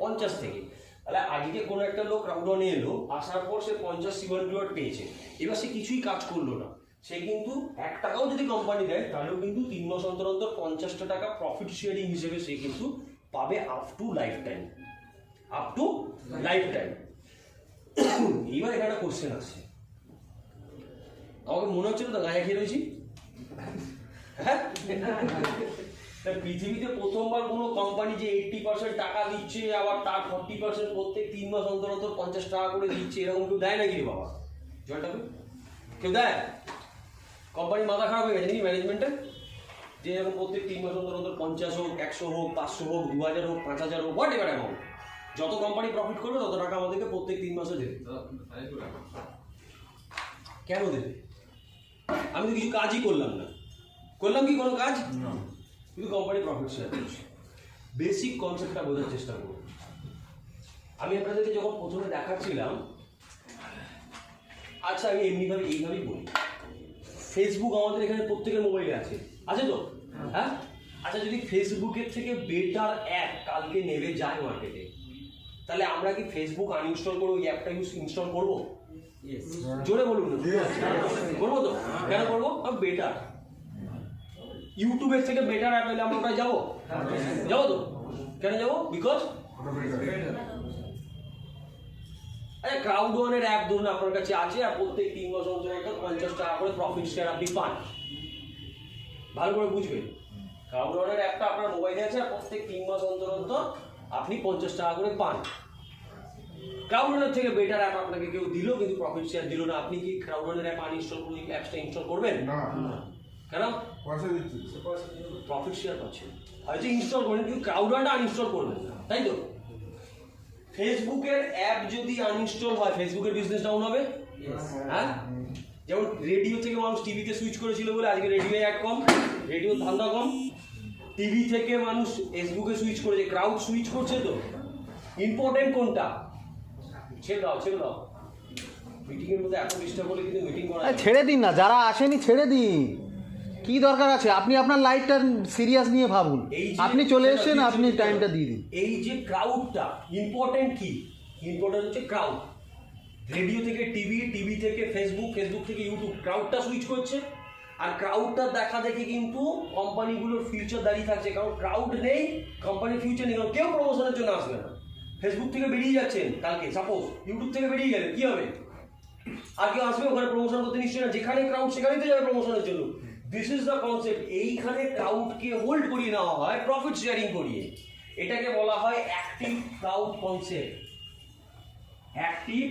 50 থেকে। তাহলে আজকে কোনো একটা লোক ক্রাউড ওয়ানে এলো, আসার পর সে 50 C1 রিওয়ার্ড পেয়েছে। এবার সে কিছুই কাজ করলো না, সে কিন্তু 1 টাকাও যদি কোম্পানি দেয় তাহলেও কিন্তু 3 মাস অন্তর অন্তর 50 টাকা প্রফিট শেয়ারিং হিসেবে সে কিন্তু পাবে up to life time. Up to life time. এইবার এখানে একটা কোশ্চেন আসছে, আমাকে মনে হচ্ছে না তো গায়ে খেয়ে রয়েছি? হ্যাঁ, পৃথিবীতে প্রথমবার কোনো কোম্পানি যে 80% টাকা দিচ্ছে, আবার তার 40% প্রত্যেক 3 মাস অন্তর অন্তর 50 টাকা করে দিচ্ছে, এরকম কেউ দেয় নাকি রে বাবা? জয়টা কেউ দেয়? কোম্পানি মাথা খারাপ হয়ে গেছে নাকি ম্যানেজমেন্টের? যে এরকম প্রত্যেক 3 মাস অন্তর অন্তর 50 হোক, 100 হোক, 500 হোক, 2000 হোক, 5000 হোক, হোয়াট এভার অ্যামাউন্ট, যত কোম্পানি প্রফিট করবে তত টাকা আমাদেরকে প্রত্যেক 3 মাসে দেবে। কেন দেবে? আমি তো কিছু কাজই করলাম না। করলাম কি কোনো কাজ? কিন্তু কোম্পানি প্রফিট শেয়ার করছে। বেসিক কনসেপ্টটা বোঝার চেষ্টা করুন। আমি আপনাদেরকে যখন প্রথমে দেখাচ্ছিলাম, আচ্ছা আমি এমনিভাবে এইভাবেই বলি, ফেসবুক আমাদের এখানে প্রত্যেকের মোবাইলে আছে, আছে তো? হ্যাঁ। আচ্ছা, যদি ফেসবুকের থেকে বেটার অ্যাপ কালকে নেমে যায় মার্কেটে, তাহলে আমরা কি ফেসবুক আনইনস্টল করে ওই অ্যাপটা ইনস্টল করবো? জোরে বলুন না। করবো তো? কেন করবো? বেটার ইউটিউবের থেকে বেটার অ্যাপ এলে আমরা যাবো, যাবো তো? কেন যাবো? বিকজ ক্রাউড ওয়ানের অ্যাপ ধরুন আপনার কাছে আছে, আর প্রত্যেক 3 মাস অন্তর 50 টাকা করে প্রফিট শেয়ার আপনি পান। ভালো করে বুঝবেন, ক্রাউড ওয়ানের অ্যাপটা আপনার মোবাইলে আছে, আর প্রত্যেক 3 মাস অন্তর অন্তর আপনি 50 টাকা করে পান। ক্রাউড ওয়ানের থেকে বেটার অ্যাপ আপনাকে কেউ দিল, কিন্তু প্রফিট শেয়ার দিল না, আপনি কি ক্রাউড ওয়ানের অ্যাপ আনইনস্টল করে অ্যাপসটা ইনস্টল করবেন? না। কেন? প্রফিট শেয়ার পাচ্ছেন, হয়তো ইনস্টল করবেন, কিন্তু ক্রাউড ওয়ানটা আনইনস্টল করবেন না, তাই তো? ফেসবুকের অ্যাপ যদি আনইনস্টল হয়, ফেসবুকের বিজনেস ডাউন হবে। হ্যাঁ, যেমন রেডিও থেকে মানুষ টিভিতে সুইচ করেছিল বলে আজকে রেডিও অ্যাড কম, রেডিও ধান্দা কম। টিভি থেকে মানুষ ফেসবুকে সুইচ করেছে, ক্রাউড সুইচ করছে। তো ইম্পর্টেন্ট কোনটা? ছেড়ে দাও, ছেড়ে দাও। মিটিং এর মধ্যে এত ডিস্টার্ব করলে কিন্তু মিটিং করা যাবে না। ছেড়ে দিন না, যারা আসেনি ছেড়ে দিন, কি দরকার আছে? আপনি আপনার লাইফটা সিরিয়াস নিয়ে ভাবুন। আপনি চলে এসেছেন, আপনি টাইমটা দিয়ে দিন। এই যে ক্রাউডটা ইম্পর্টেন্ট, কি ইম্পর্টেন্ট হচ্ছে ক্রাউড। রেডিও থেকে টিভি, টিভি থেকে ফেসবুক, ফেসবুক থেকে ইউটিউব, ক্রাউডটা সুইচ করছে। আর ক্রাউডটা দেখা দেখে কিন্তু কোম্পানিগুলোর ফিউচার দাঁড়িয়ে থাকছে, কারণ ক্রাউড নেই, কোম্পানির ফিউচার নেই, কারণ কেউ প্রমোশনের জন্য আসবে না। ফেসবুক থেকে বেরিয়ে যাচ্ছেন কালকে, সাপোজ ইউটিউব থেকে বেরিয়ে গেলে কি হবে? আর কেউ আসবে ওখানে প্রমোশন করতে? নিশ্চয়ই না। যেখানে ক্রাউড সেখানেই তো যাবে প্রমোশনের জন্য। This is the concept. এইখানে ক্রাউডকে হোল্ড করিয়ে নেওয়া হয় প্রফিট শেয়ারিং করিয়ে। এটাকে বলা হয় active crowd concept. Active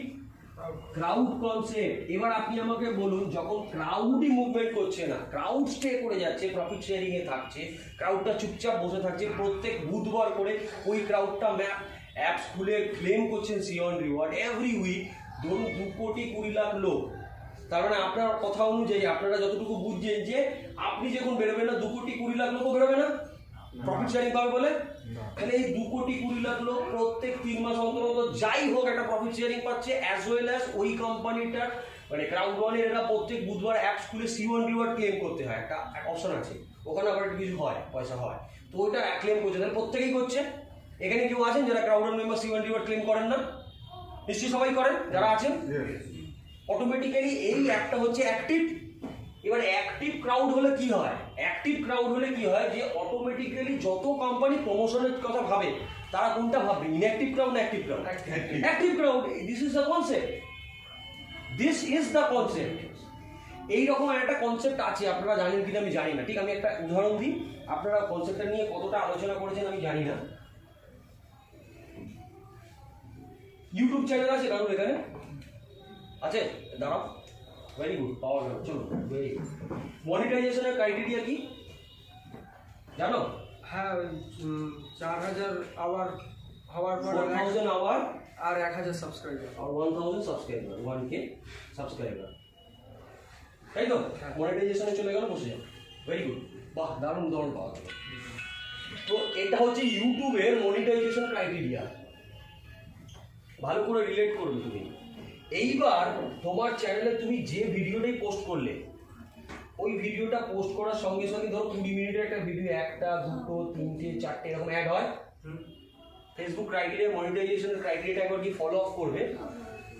crowd concept. এবার আপনি আমাকে বলুন, যখন ক্রাউডই মুভমেন্ট করছে না, ক্রাউড স্টে করে যাচ্ছে, প্রফিট শেয়ারিং এ থাকছে, ক্রাউডটা চুপচাপ বসে থাকছে, প্রত্যেক বুধবার করে ওই ক্রাউডটা ম্যাপ অ্যাপস খুলে ক্লেম করছেন see on reward every week. ধরুন 2,20,00,000 লোক, তার মানে আপনার কথা অনুযায়ী আপনারা যতটুকু বুঝছেন যে আপনি যখন বেরোবেন না 2,20,00,000 লোকও বেরোবে না প্রফিট শেয়ারিং পাবে বলে। তাহলে এই 2,20,00,000 লোক প্রত্যেক 3 মাস অন্তর অন্তর যাই হোক একটা প্রফিট শেয়ারিং পাচ্ছে, অ্যাজ ওয়েল অ্যাজ ওই কোম্পানিটার মানে ক্রাউড ওয়ানের এরা প্রত্যেক বুধবার অ্যাপস খুলে C1 রিওয়ার্ড ক্লেম করতে হয়। একটা অপশন আছে ওখানে, আবার কিছু হয়, পয়সা হয়, তো ওইটা ক্লেম করছে। তাহলে প্রত্যেকেই করছে। এখানে কেউ আছেন যারা crowd one member C1 reward claim করেন না? নিশ্চয়ই সবাই করেন যারা আছেন। অটোমেটিক্যালি এই অ্যাপটা হচ্ছে অ্যাক্টিভ। এবার অ্যাক্টিভ ক্রাউড হলে কি হয়? অ্যাক্টিভ ক্রাউড হলে কি হয় যে অটোমেটিক্যালি যত কোম্পানি প্রমোশনের কথা ভাবে, তারা কোনটা ভাববে? ইনঅ্যাক্টিভ ক্রাউড না active crowd? Active crowd. This is the concept, this is the concept. এইরকম একটা কনসেপ্ট আছে, আপনারা জানেন কিনা আমি জানি না। ঠিক, আমি একটা উদাহরণ দিই, আপনারা কনসেপ্টটা নিয়ে কতটা আলোচনা করেছেন আমি জানি না। ইউটিউব চ্যানেল আছে কারণ এখানে আছে? দাঁড়াও, ভেরি গুড, পাওয়া গেল। চলো, ভেরি গুড। মনিটাইজেশনের ক্রাইটেরিয়া কি জানো? হ্যাঁ, 4,000 আওয়ার হওয়ার পর 4,000 আওয়ার আর 1,000 সাবস্ক্রাইবার আর 1,000 সাবস্ক্রাইবার, 1K সাবস্ক্রাইবার, তাই তো? মনিটাইজেশনে চলে গেল, বসে যাও। ভেরি গুড, বাহ, দারুণ উদাহরণ পাওয়া গেল। তো এটা হচ্ছে ইউটিউবের মনিটাইজেশন ক্রাইটেরিয়া। ভালো করে রিলেট করবে তুমি। এইবার তোমার চ্যানেলে তুমি যে ভিডিওটাই পোস্ট করলে, ওই ভিডিওটা পোস্ট করার সঙ্গে সঙ্গে ধরো 20 মিনিটের একটা ভিডিও, 1টা 2টো 3টে 4টে এরকম অ্যাড হয়। ফেসবুক ক্রাইটেরিয়া, মনিটাইজেশনের ক্রাইটেরিয়াটা একবার কি ফলো আপ করবে?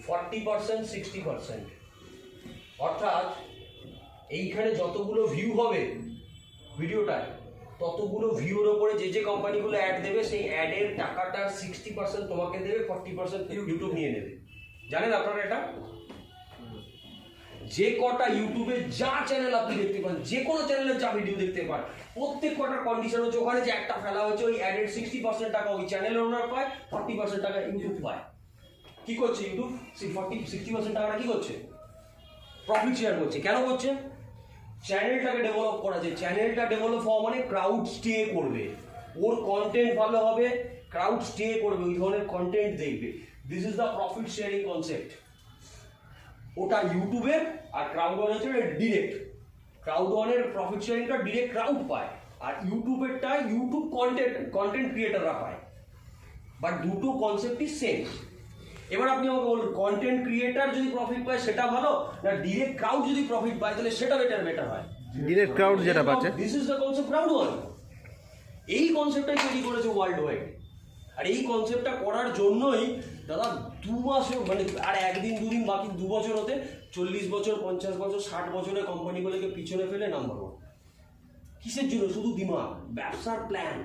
40%, 60%। অর্থাৎ এইখানে যতগুলো ভিউ হবে ভিডিওটায়, ততগুলো ভিউর ওপরে যে যে কোম্পানিগুলো অ্যাড দেবে, সেই অ্যাডের টাকাটা 60% তোমাকে দেবে, 40% ইউটিউব নিয়ে নেবে। জানেন আপনারা এটা? যে কটা ইউটিউবে যা চ্যানেল আপনি দেখতে পান, যে কোনো চ্যানেলে যা ভিডিও দেখতে পান, প্রত্যেক কটার কন্ডিশন হচ্ছে ওখানে যে একটা ফেলা হয়েছে, ওই অ্যাডের 60% টাকা ওই চ্যানেলের ওনার পায়, 40% টাকা ইউটিউব পায়। কি করছে ইউটিউব? 60% টাকাটা কি করছে? প্রফিট শেয়ার করছে। কেন করছে? চ্যানেলটাকে ডেভেলপ করা যায়। চ্যানেলটা ডেভেলপ হওয়া মানে ক্রাউড স্টে করবে, ওর কন্টেন্ট ভালো হবে, ক্রাউড স্টে করবে, ওই ধরনের কন্টেন্ট দেখবে। This is the profit sharing concept. ওটা ইউটিউবের, আর ক্রাউড ওয়ান হচ্ছে ডিরেক্ট। ক্রাউড ওয়ানের প্রফিট শেয়ারিংটা ডিরেক্ট ক্রাউড পায়, আর ইউটিউবেরটা ইউটিউব কন্টেন্ট ক্রিয়েটাররা পায়। বাট দুটো কনসেপ্টই সেম। এবার আপনি আমাকে বলুন কন্টেন্ট ক্রিয়েটার যদি প্রফিট পায় সেটা ভালো, না ডিরেক্ট ক্রাউড যদি প্রফিট পায় তাহলে সেটা বেটার হয়? ডিরেক্ট ক্রাউড যেটা পাচ্ছে। This is the concept crowd one. এই কনসেপ্টটাই তৈরি করেছে ওয়ার্ল্ড ওয়াইড। আর এই কনসেপ্টটা করার জন্যই দাদা 2 মাস মানে আর একদিন দুদিন বাকি 2 বছর হতে 40 বছর 50 বছর 60 বছরের কোম্পানিগুলোকে পিছনে ফেলে নাম্বার 1। কিসের জন্য? শুধু দিমাগ, ব্যবসার প্ল্যান।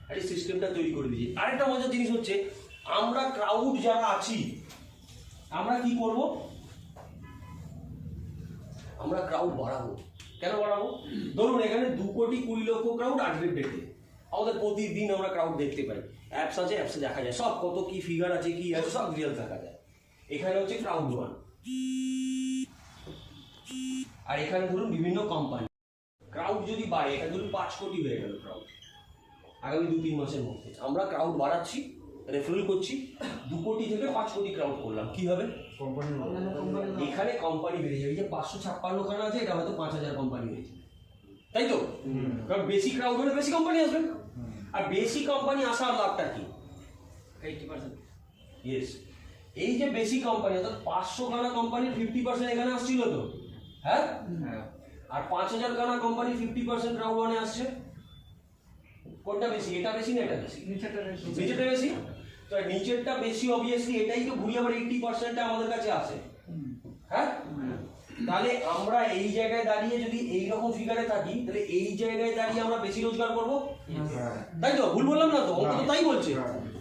আর এই সিস্টেমটা তৈরি করে দিয়েছি। আরেকটা মজার জিনিস হচ্ছে আমরা ক্রাউড যারা আছি আমরা কি করব? আমরা ক্রাউড বাড়াবো। কেন বাড়াবো? ধরুন এখানে 2 কোটি 20 লক্ষ ক্রাউড আজকের ডেটে আমাদের প্রতিদিন আমরা ক্রাউড দেখতে পাই। অ্যাপস আছে, অ্যাপসে দেখা যায় সব কত কি ফিগার আছে কি আছে সব রিয়েল দেখা যায়। এখানে হচ্ছে ক্রাউড ওয়ান। আর এখানে ধরুন বিভিন্ন কোম্পানি। ক্রাউড যদি বাড়ে, এখানে ধরুন 5 কোটি হয়ে গেল ক্রাউড আগামী 2-3 মাসের মধ্যে। আমরা ক্রাউড বাড়াচ্ছি, রেফারেল করছি, 2 কোটি থেকে 5 কোটি ক্রাউড করলাম। কি হবে? এখানে কোম্পানি বেড়ে যাবে। যে 556 খানা আছে এটা হয়তো 5000 কোম্পানি হয়েছে, তাই তো? কারণ বেশি ক্রাউড হলে বেশি কোম্পানি আসবে। আর বেশি কোম্পানি আসার লাভটা কি? 80%। ইয়েস, এই যে বেশি কোম্পানি অর্থাৎ 500 খানা কোম্পানির 50% এখানে আসছিল তো, হ্যাঁ? আর 5000 খানা কোম্পানির 50% ক্রাউড ওয়ানে আসছে। কোনটা বেশি? এটা বেশি না এটা বেশি? নিচেরটা বেশি। তো নিচেরটা বেশি অবভিয়াসলি, এটাই তো ঘুরিয়ে আবার 80% আমাদের কাছে আসে, হ্যাঁ? তাহলে আমরা এই জায়গায় দাঁড়িয়ে যদি এইরকম ফিগারে থাকি তাহলে এই জায়গায় দাঁড়িয়ে আমরা বেশি রোজগার করবো, তাই তো? ভুল বললাম না তো? অঙ্ক তো তাই বলছে।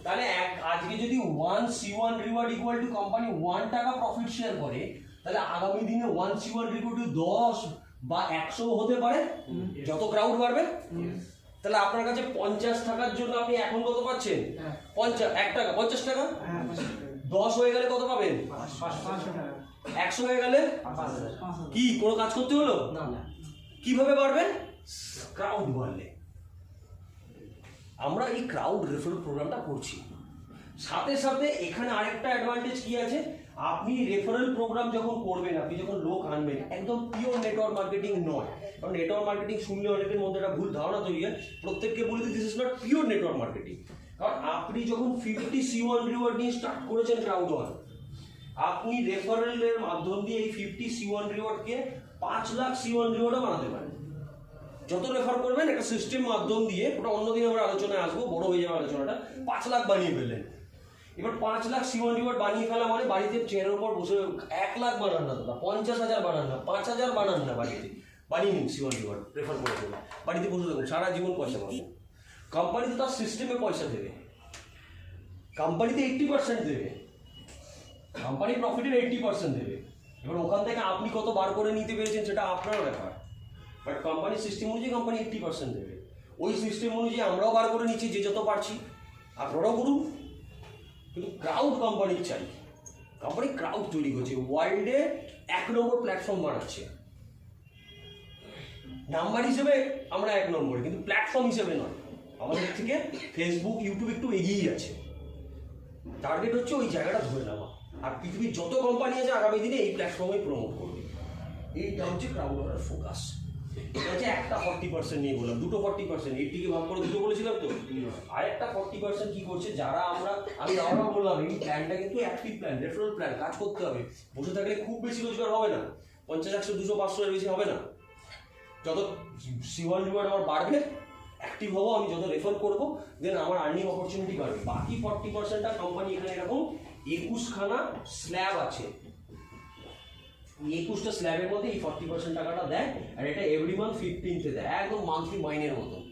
তাহলে আজকে যদি 1 C1 reward equal to company 1 টাকা প্রফিট শেয়ার করে, তাহলে আগামী দিনে 1 C1 ইকুয়াল টু 10 বা 100 হতে পারে যত ক্রাউড বাড়বে। তাহলে আপনার কাছে 50 টাকার জন্য আপনি এখন কত পাচ্ছেন? 1 টাকা 50 টাকা। 10 হয়ে গেলে কত পাবেন? 100 হয়ে গেলে কি কোনো কাজ করতে হলো না? কিভাবে বাড়বেন? ক্রাউড বাড়লে। আমরা এই ক্রাউড রেফারেল প্রোগ্রামটা করছি। সাথে সাথে এখানে আরেকটা অ্যাডভান্টেজ কি আছে, আপনি রেফারেল প্রোগ্রাম যখন করবেন, আপনি যখন লোক আনবেন, একদম পিওর নেটওয়ার্ক মার্কেটিং নয়। কারণ নেটওয়ার্ক মার্কেটিং শুনলে অনেকের মধ্যে একটা ভুল ধারণা তৈরি হয়। প্রত্যেককে বলে দিই this is not pure network marketing. কারণ আপনি যখন 50 C1 রিওয়ার্ড নিয়ে স্টার্ট করেছেন ক্রাউড ওয়ান, আপনি রেফারেলের মাধ্যম দিয়ে এই 50 C1 রিওয়ার্ডকে 5 লাখ C1 রিওয়ার্ডও বানাতে পারেন। যত রেফার করবেন একটা সিস্টেম মাধ্যম দিয়ে, ওটা অন্যদিন আমরা আলোচনায় আসবো, বড় হয়ে যাবে আলোচনাটা। 5 লাখ বানিয়ে ফেললেন। এবার 5 লাখ C1 রিওয়ার্ড বানিয়ে ফেলা মানে বাড়িতে চেয়ারের উপর বসে 1 লাখ বানান না দাদা, 50,000 বানান না, 5,000 বানান না, বাড়িতে বানিয়ে নিন C1 রিওয়ার্ড রেফার করে দেবেন। বাড়িতে বসে থাকুন, সারা জীবন পয়সা পাবেন। কোম্পানি তো তার সিস্টেমে পয়সা দেবে, কোম্পানিতে 80% দেবে, কোম্পানি প্রফিটের 80% দেবে। এবার ওখান থেকে আপনি কত বার করে নিতে পেরেছেন সেটা আপনার ব্যাপার। বাট কোম্পানির সিস্টেম অনুযায়ী কোম্পানি 80% দেবে। ওই সিস্টেম অনুযায়ী আমরাও বার করে নিচ্ছি যে যত পারছি, আপনারাও করুন। কিন্তু ক্রাউড কোম্পানির চাই। কোম্পানি ক্রাউড তৈরি করছে, ওয়ার্ল্ডে 1 নম্বর প্ল্যাটফর্ম বানাচ্ছে। নাম্বার হিসেবে আমরা 1 নম্বরে, কিন্তু প্ল্যাটফর্ম হিসেবে নয়। আমাদের থেকে ফেসবুক ইউটিউব একটু এগিয়ে আছে। টার্গেট হচ্ছে ওই জায়গাটা ধরে নেওয়া। আর পৃথিবীর যত কোম্পানি আছে আগামী দিনে এই প্ল্যাটফর্মে প্রমোট করবে। এইটা হচ্ছে ক্রাউড ওয়ার্কের ফোকাস। এটা হচ্ছে একটা 40% নিয়ে বললাম, দুটো 40%, 80কে ভাগ করে দুটো বলেছিলাম তো। আর একটা 40% কি করছে, যারা আমি আবারও বললাম এই প্ল্যানটা কিন্তু অ্যাক্টিভ প্ল্যান, রেফারেল প্ল্যান, কাজ করতে হবে। বসে থাকলে খুব বেশি রোজগার হবে না, 50, 100, 200, 500 এর বেশি হবে না। যত C1 রিওয়ার্ড আমার বাড়বে, অ্যাক্টিভ হবো, আমি যত রেফার করবো, দেন আমার আর্নিং অপরচুনিটি বাড়বে। বাকি 40%টা কোম্পানি এখানে এরকম 21 খানা স্ল্যাব আছে। 21টা স্ল্যাবের মধ্যে এই 40% টাকাটা দেয়। আর এটা এভরি মান্থ 15th দেয়, একদম মান্থলি মাইনের মতন,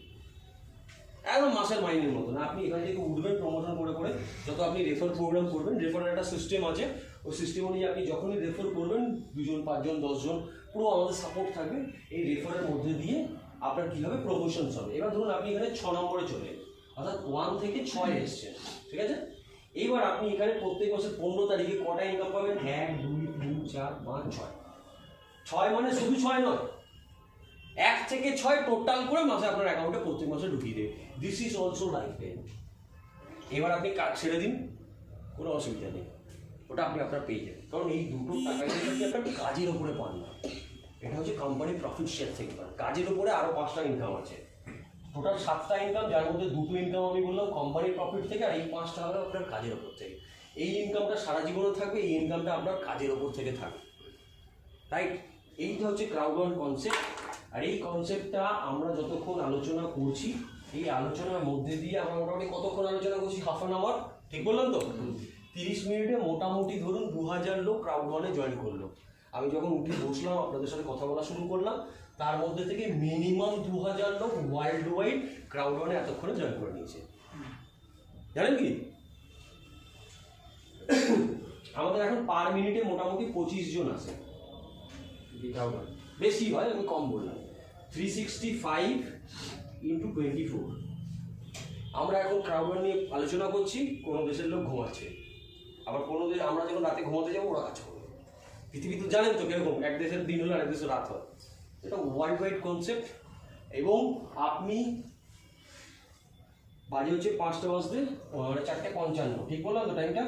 একদম মাসের মাইনের মতন। আপনি এখান থেকে উঠবেন প্রমোশন করে করে, যত আপনি রেফার প্রোগ্রাম করবেন। রেফারের একটা সিস্টেম আছে, ওই সিস্টেম অনুযায়ী আপনি যখনই রেফার করবেন 2 জন 5 জন 10 জন পুরো আমাদের সাপোর্ট থাকবে। এই রেফারের মধ্যে দিয়ে আপনার কীভাবে প্রমোশনস হবে। এবার ধরুন আপনি এখানে 6 নম্বরে চলে, অর্থাৎ 1 থেকে 6 এসছেন, ঠিক আছে? এইবার আপনি এখানে প্রত্যেক মাসের 15 তারিখে কটা ইনকাম পাবেন? 1, 2, 3, 4, 5, 6। 6 মানে শুধু 6 নয়, 1 থেকে 6 টোটাল করে মাসে আপনার অ্যাকাউন্টে প্রত্যেক মাসে ঢুকিয়ে দেবে। This is also life time. এবার আপনি কাজ ছেড়ে দিন, কোনো অসুবিধা নেই, ওটা আপনি আপনার পেয়ে যাবেন। কারণ এই দুটো টাকা আপনি আপনার কাজের ওপরে পান না। এটা হচ্ছে কোম্পানির প্রফিট শেয়ার থেকে পান। কাজের ওপরে আরও 5টা ইনকাম আছে। টোটাল 7টা ইনকাম, যার মধ্যে 2টো ইনকাম আমি বললাম কোম্পানির প্রফিট থেকে, আর এই 5 টাকা আপনার কাজের ওপর থেকে। এই ইনকামটা সারা জীবনে থাকবে, এই ইনকামটা আপনার কাজের ওপর থেকে থাকবে, রাইট? এইটা হচ্ছে ক্রাউড ওয়ান কনসেপ্ট। আর এই কনসেপ্টটা আমরা যতক্ষণ আলোচনা করছি, এই আলোচনার মধ্যে দিয়ে আমরা মোটামুটি কতক্ষণ আলোচনা করছি? হাফ অ্যান আওয়ার, ঠিক বললাম তো? 30 মিনিটে মোটামুটি ধরুন 2000 লোক ক্রাউড ওয়ানে জয়েন করলো। আমি যখন উঠে বসলাম আপনাদের সাথে কথা বলা শুরু করলাম, তার মধ্যে থেকে মিনিমাম 2000 লোক ওয়ার্ল্ড ওয়াইড ক্রাউড ওয়ানে এতক্ষণে জয়েন করে নিয়েছে। জানেন কি, আমাদের এখন পার মিনিটে মোটামুটি 25 জন আছে ক্রাউড ওয়ান। বেশি হয়, আমি কম বললাম। 365 ইন্টু 24। আমরা এখন ক্রাউড ওয়ান নিয়ে আলোচনা করছি, কোনো দেশের লোক ঘুমাচ্ছে, আবার কোনো দেশ, আমরা যখন রাতে ঘুমাতে যাবো ওরা কাজ করবে। পৃথিবী তো জানেন তো কিরকম, এক দেশের দিন হলো আরেক দেশের রাত হয়। এটা ওয়ার্ল্ড ওয়াইড কনসেপ্ট। এবং আপনি বাজে হচ্ছে 5টা বাজতে 4:55, ঠিক বললাম তো টাইমটা?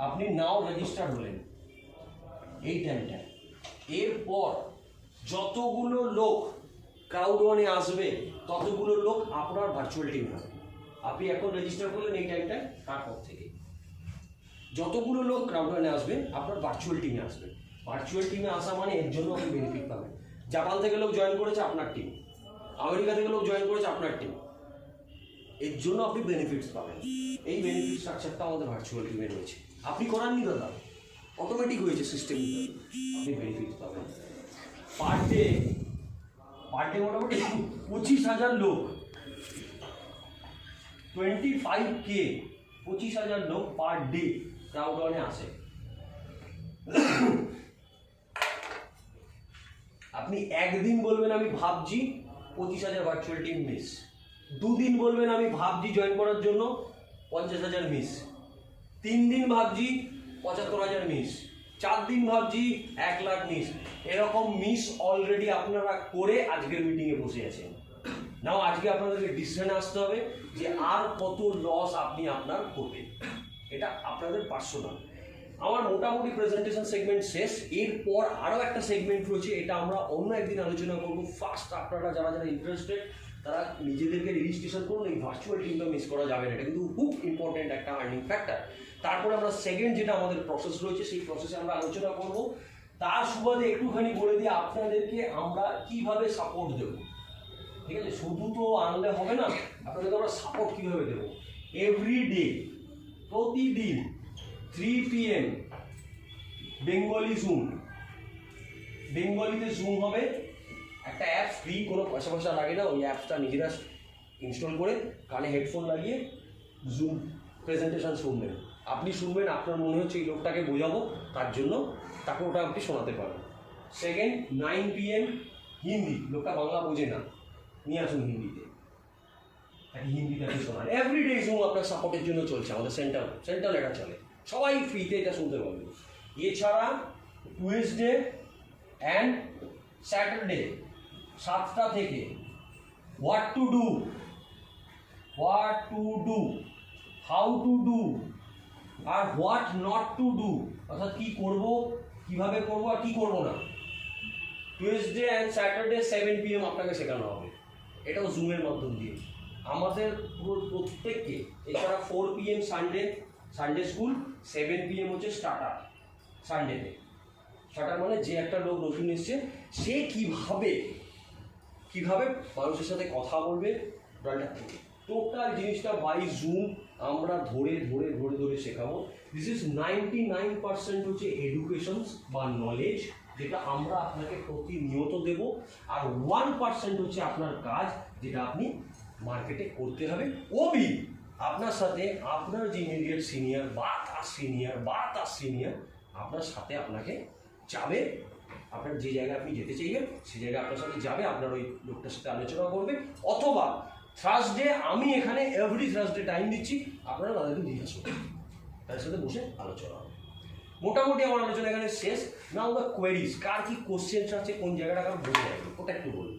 আপনি নাও রেজিস্টার হলেন এই টাইমটা। এরপর যতগুলো লোক ক্রাউড ওয়ানে আসবে ততগুলো লোক আপনার ভার্চুয়াল টিম হবে। আপনি এখন রেজিস্টার করলেন এই টাইমটা, তারপর থেকে যতগুলো লোক ক্রাউড ওয়ানে আসবে আপনার ভার্চুয়াল টিমে আসবে। ভার্চুয়াল টিমে আসা মানে এর জন্য আপনি বেনিফিট পাবেন। জাপান থেকে লোক জয়েন করেছে, আপনার টিম। আমেরিকা থেকে লোক জয়েন করেছে, আপনার টিম। এর জন্য আপনি বেনিফিটস পাবেন। এই বেনিফিট স্ট্রাকচারটা আমাদের ভার্চুয়াল টিমে রয়েছে। আপনি করাননি দাদা, অটোমেটিক হয়েছে সিস্টেম, আপনি বেনিফিটস পাবেন। পার ডে মোটামুটি 25,000 লোক, 25K, 25,000 লোক পার ডে ক্রাউড ওয়ানে আসে। আপনি একদিন বলবেন আমি ভাবছি 25,000 ভার্চুয়াল টিম মিস, 2 দিন বলবেন আমি ভাবছি জয়েন করার জন্য 50,000 মিস, 3 দিন ভাবছি 75,000 মিস, 4 দিন ভাবছি 1 লাখ মিস। এরকম মিস অলরেডি আপনারা করে আজকের মিটিংয়ে বসে আছেন। নাও আজকে আপনাদেরকে ডিসিশনে আসতে হবে যে আর কত লস আপনি আপনার করবেন। এটা আপনাদের পার্সোনাল। আমার মোটামুটি প্রেজেন্টেশন সেগমেন্ট শেষ। এরপর আরও একটা সেগমেন্ট রয়েছে, এটা আমরা অন্য একদিন আলোচনা করবো। ফার্স্ট আপনারা যারা যারা ইন্টারেস্টেড তারা নিজেদেরকে রেজিস্ট্রেশন করুন। এই ভার্চুয়াল টিমটা মিস করা যাবে না, এটা কিন্তু খুব ইম্পর্টেন্ট একটা আর্নিং ফ্যাক্টর। তারপরে আমরা সেকেন্ড যেটা আমাদের প্রসেস রয়েছে সেই প্রসেসে আমরা আলোচনা করব। তার সুবাদে একটুখানি বলে দিয়ে আপনাদেরকে আমরা কিভাবে সাপোর্ট দেবো, ঠিক আছে? শুধু তো আনলে হবে না, আপনাদেরকে আমরা সাপোর্ট কীভাবে দেবো। এভরিডে, প্রতিদিন 3 PM বেঙ্গলি জুম, বেঙ্গলিতে জুম হবে। একটা অ্যাপ ফ্রি, কোনো পয়সা পয়সা লাগে না। ওই অ্যাপসটা নিজেরা ইনস্টল করে কানে হেডফোন লাগিয়ে জুম প্রেজেন্টেশন শুনবেন। আপনি শুনবেন, আপনার মনে হচ্ছে এই লোকটাকে বোঝাবো, তার জন্য তাকে ওটা আপনি শোনাতে পারেন। সেকেন্ড 9 PM হিন্দি, লোকটা বাংলা বোঝে না, নিয়ে আসুন হিন্দিতে, তাকে হিন্দিতে আপনি শোনান। এভরিডে জুম আপনার সাপোর্টের জন্য চলছে, আমাদের সেন্ট্রাল এটা চলে, সবাই ফ্রিতে এটা শুনতে পারবে। এছাড়া টুয়েসডে অ্যান্ড স্যাটারডে 7টা থেকে what to do, how to do, আর হোয়াট নট টু ডু, অর্থাৎ কী করবো, কীভাবে করবো আর কী করবো না, টুয়েসডে অ্যান্ড স্যাটারডে 7 PM আপনাকে শেখানো হবে। এটাও জুমের মাধ্যম দিয়ে আমাদের পুরো প্রত্যেককে। এছাড়া 4 PM সানডে স্কুল, 7 PM হচ্ছে স্টার্টার। সানডেতে স্টার্টার মানে যে একটা লোক নতুন এসছে সে কীভাবে মানুষের সাথে কথা বলবে, টোটাল জিনিসটা বাই জুম আমরা ধরে শেখাবো। দিস ইজ 99% হচ্ছে এডুকেশনস বা নলেজ, যেটা আমরা আপনাকে প্রতিনিয়ত দেব। আর 1% হচ্ছে আপনার কাজ, যেটা আপনি মার্কেটে করতে হবে। ওবি আপনার সাথে আপনার যে ইমিডিয়েট সিনিয়র বা তার সিনিয়র আপনার সাথে আপনাকে যাবে, আপনার যে জায়গায় আপনি যেতে চাইবেন সেই জায়গায় আপনার সাথে যাবে, আপনার ওই লোকটার সাথে আলোচনা করবে। অথবা থার্সডে আমি এখানে এভরি থার্সডে টাইম দিচ্ছি, আপনারা তাদেরকে দিয়ে আসুন, তাদের সাথে বসে আলোচনা হবে। মোটামুটি আমার আলোচনা এখানে শেষ। নাও দ্য কোয়েরিজ, কার কি কোশ্চেন্স আছে, কোন জায়গাটা কার বোঝা যাবে, ওটা একটু বলুন।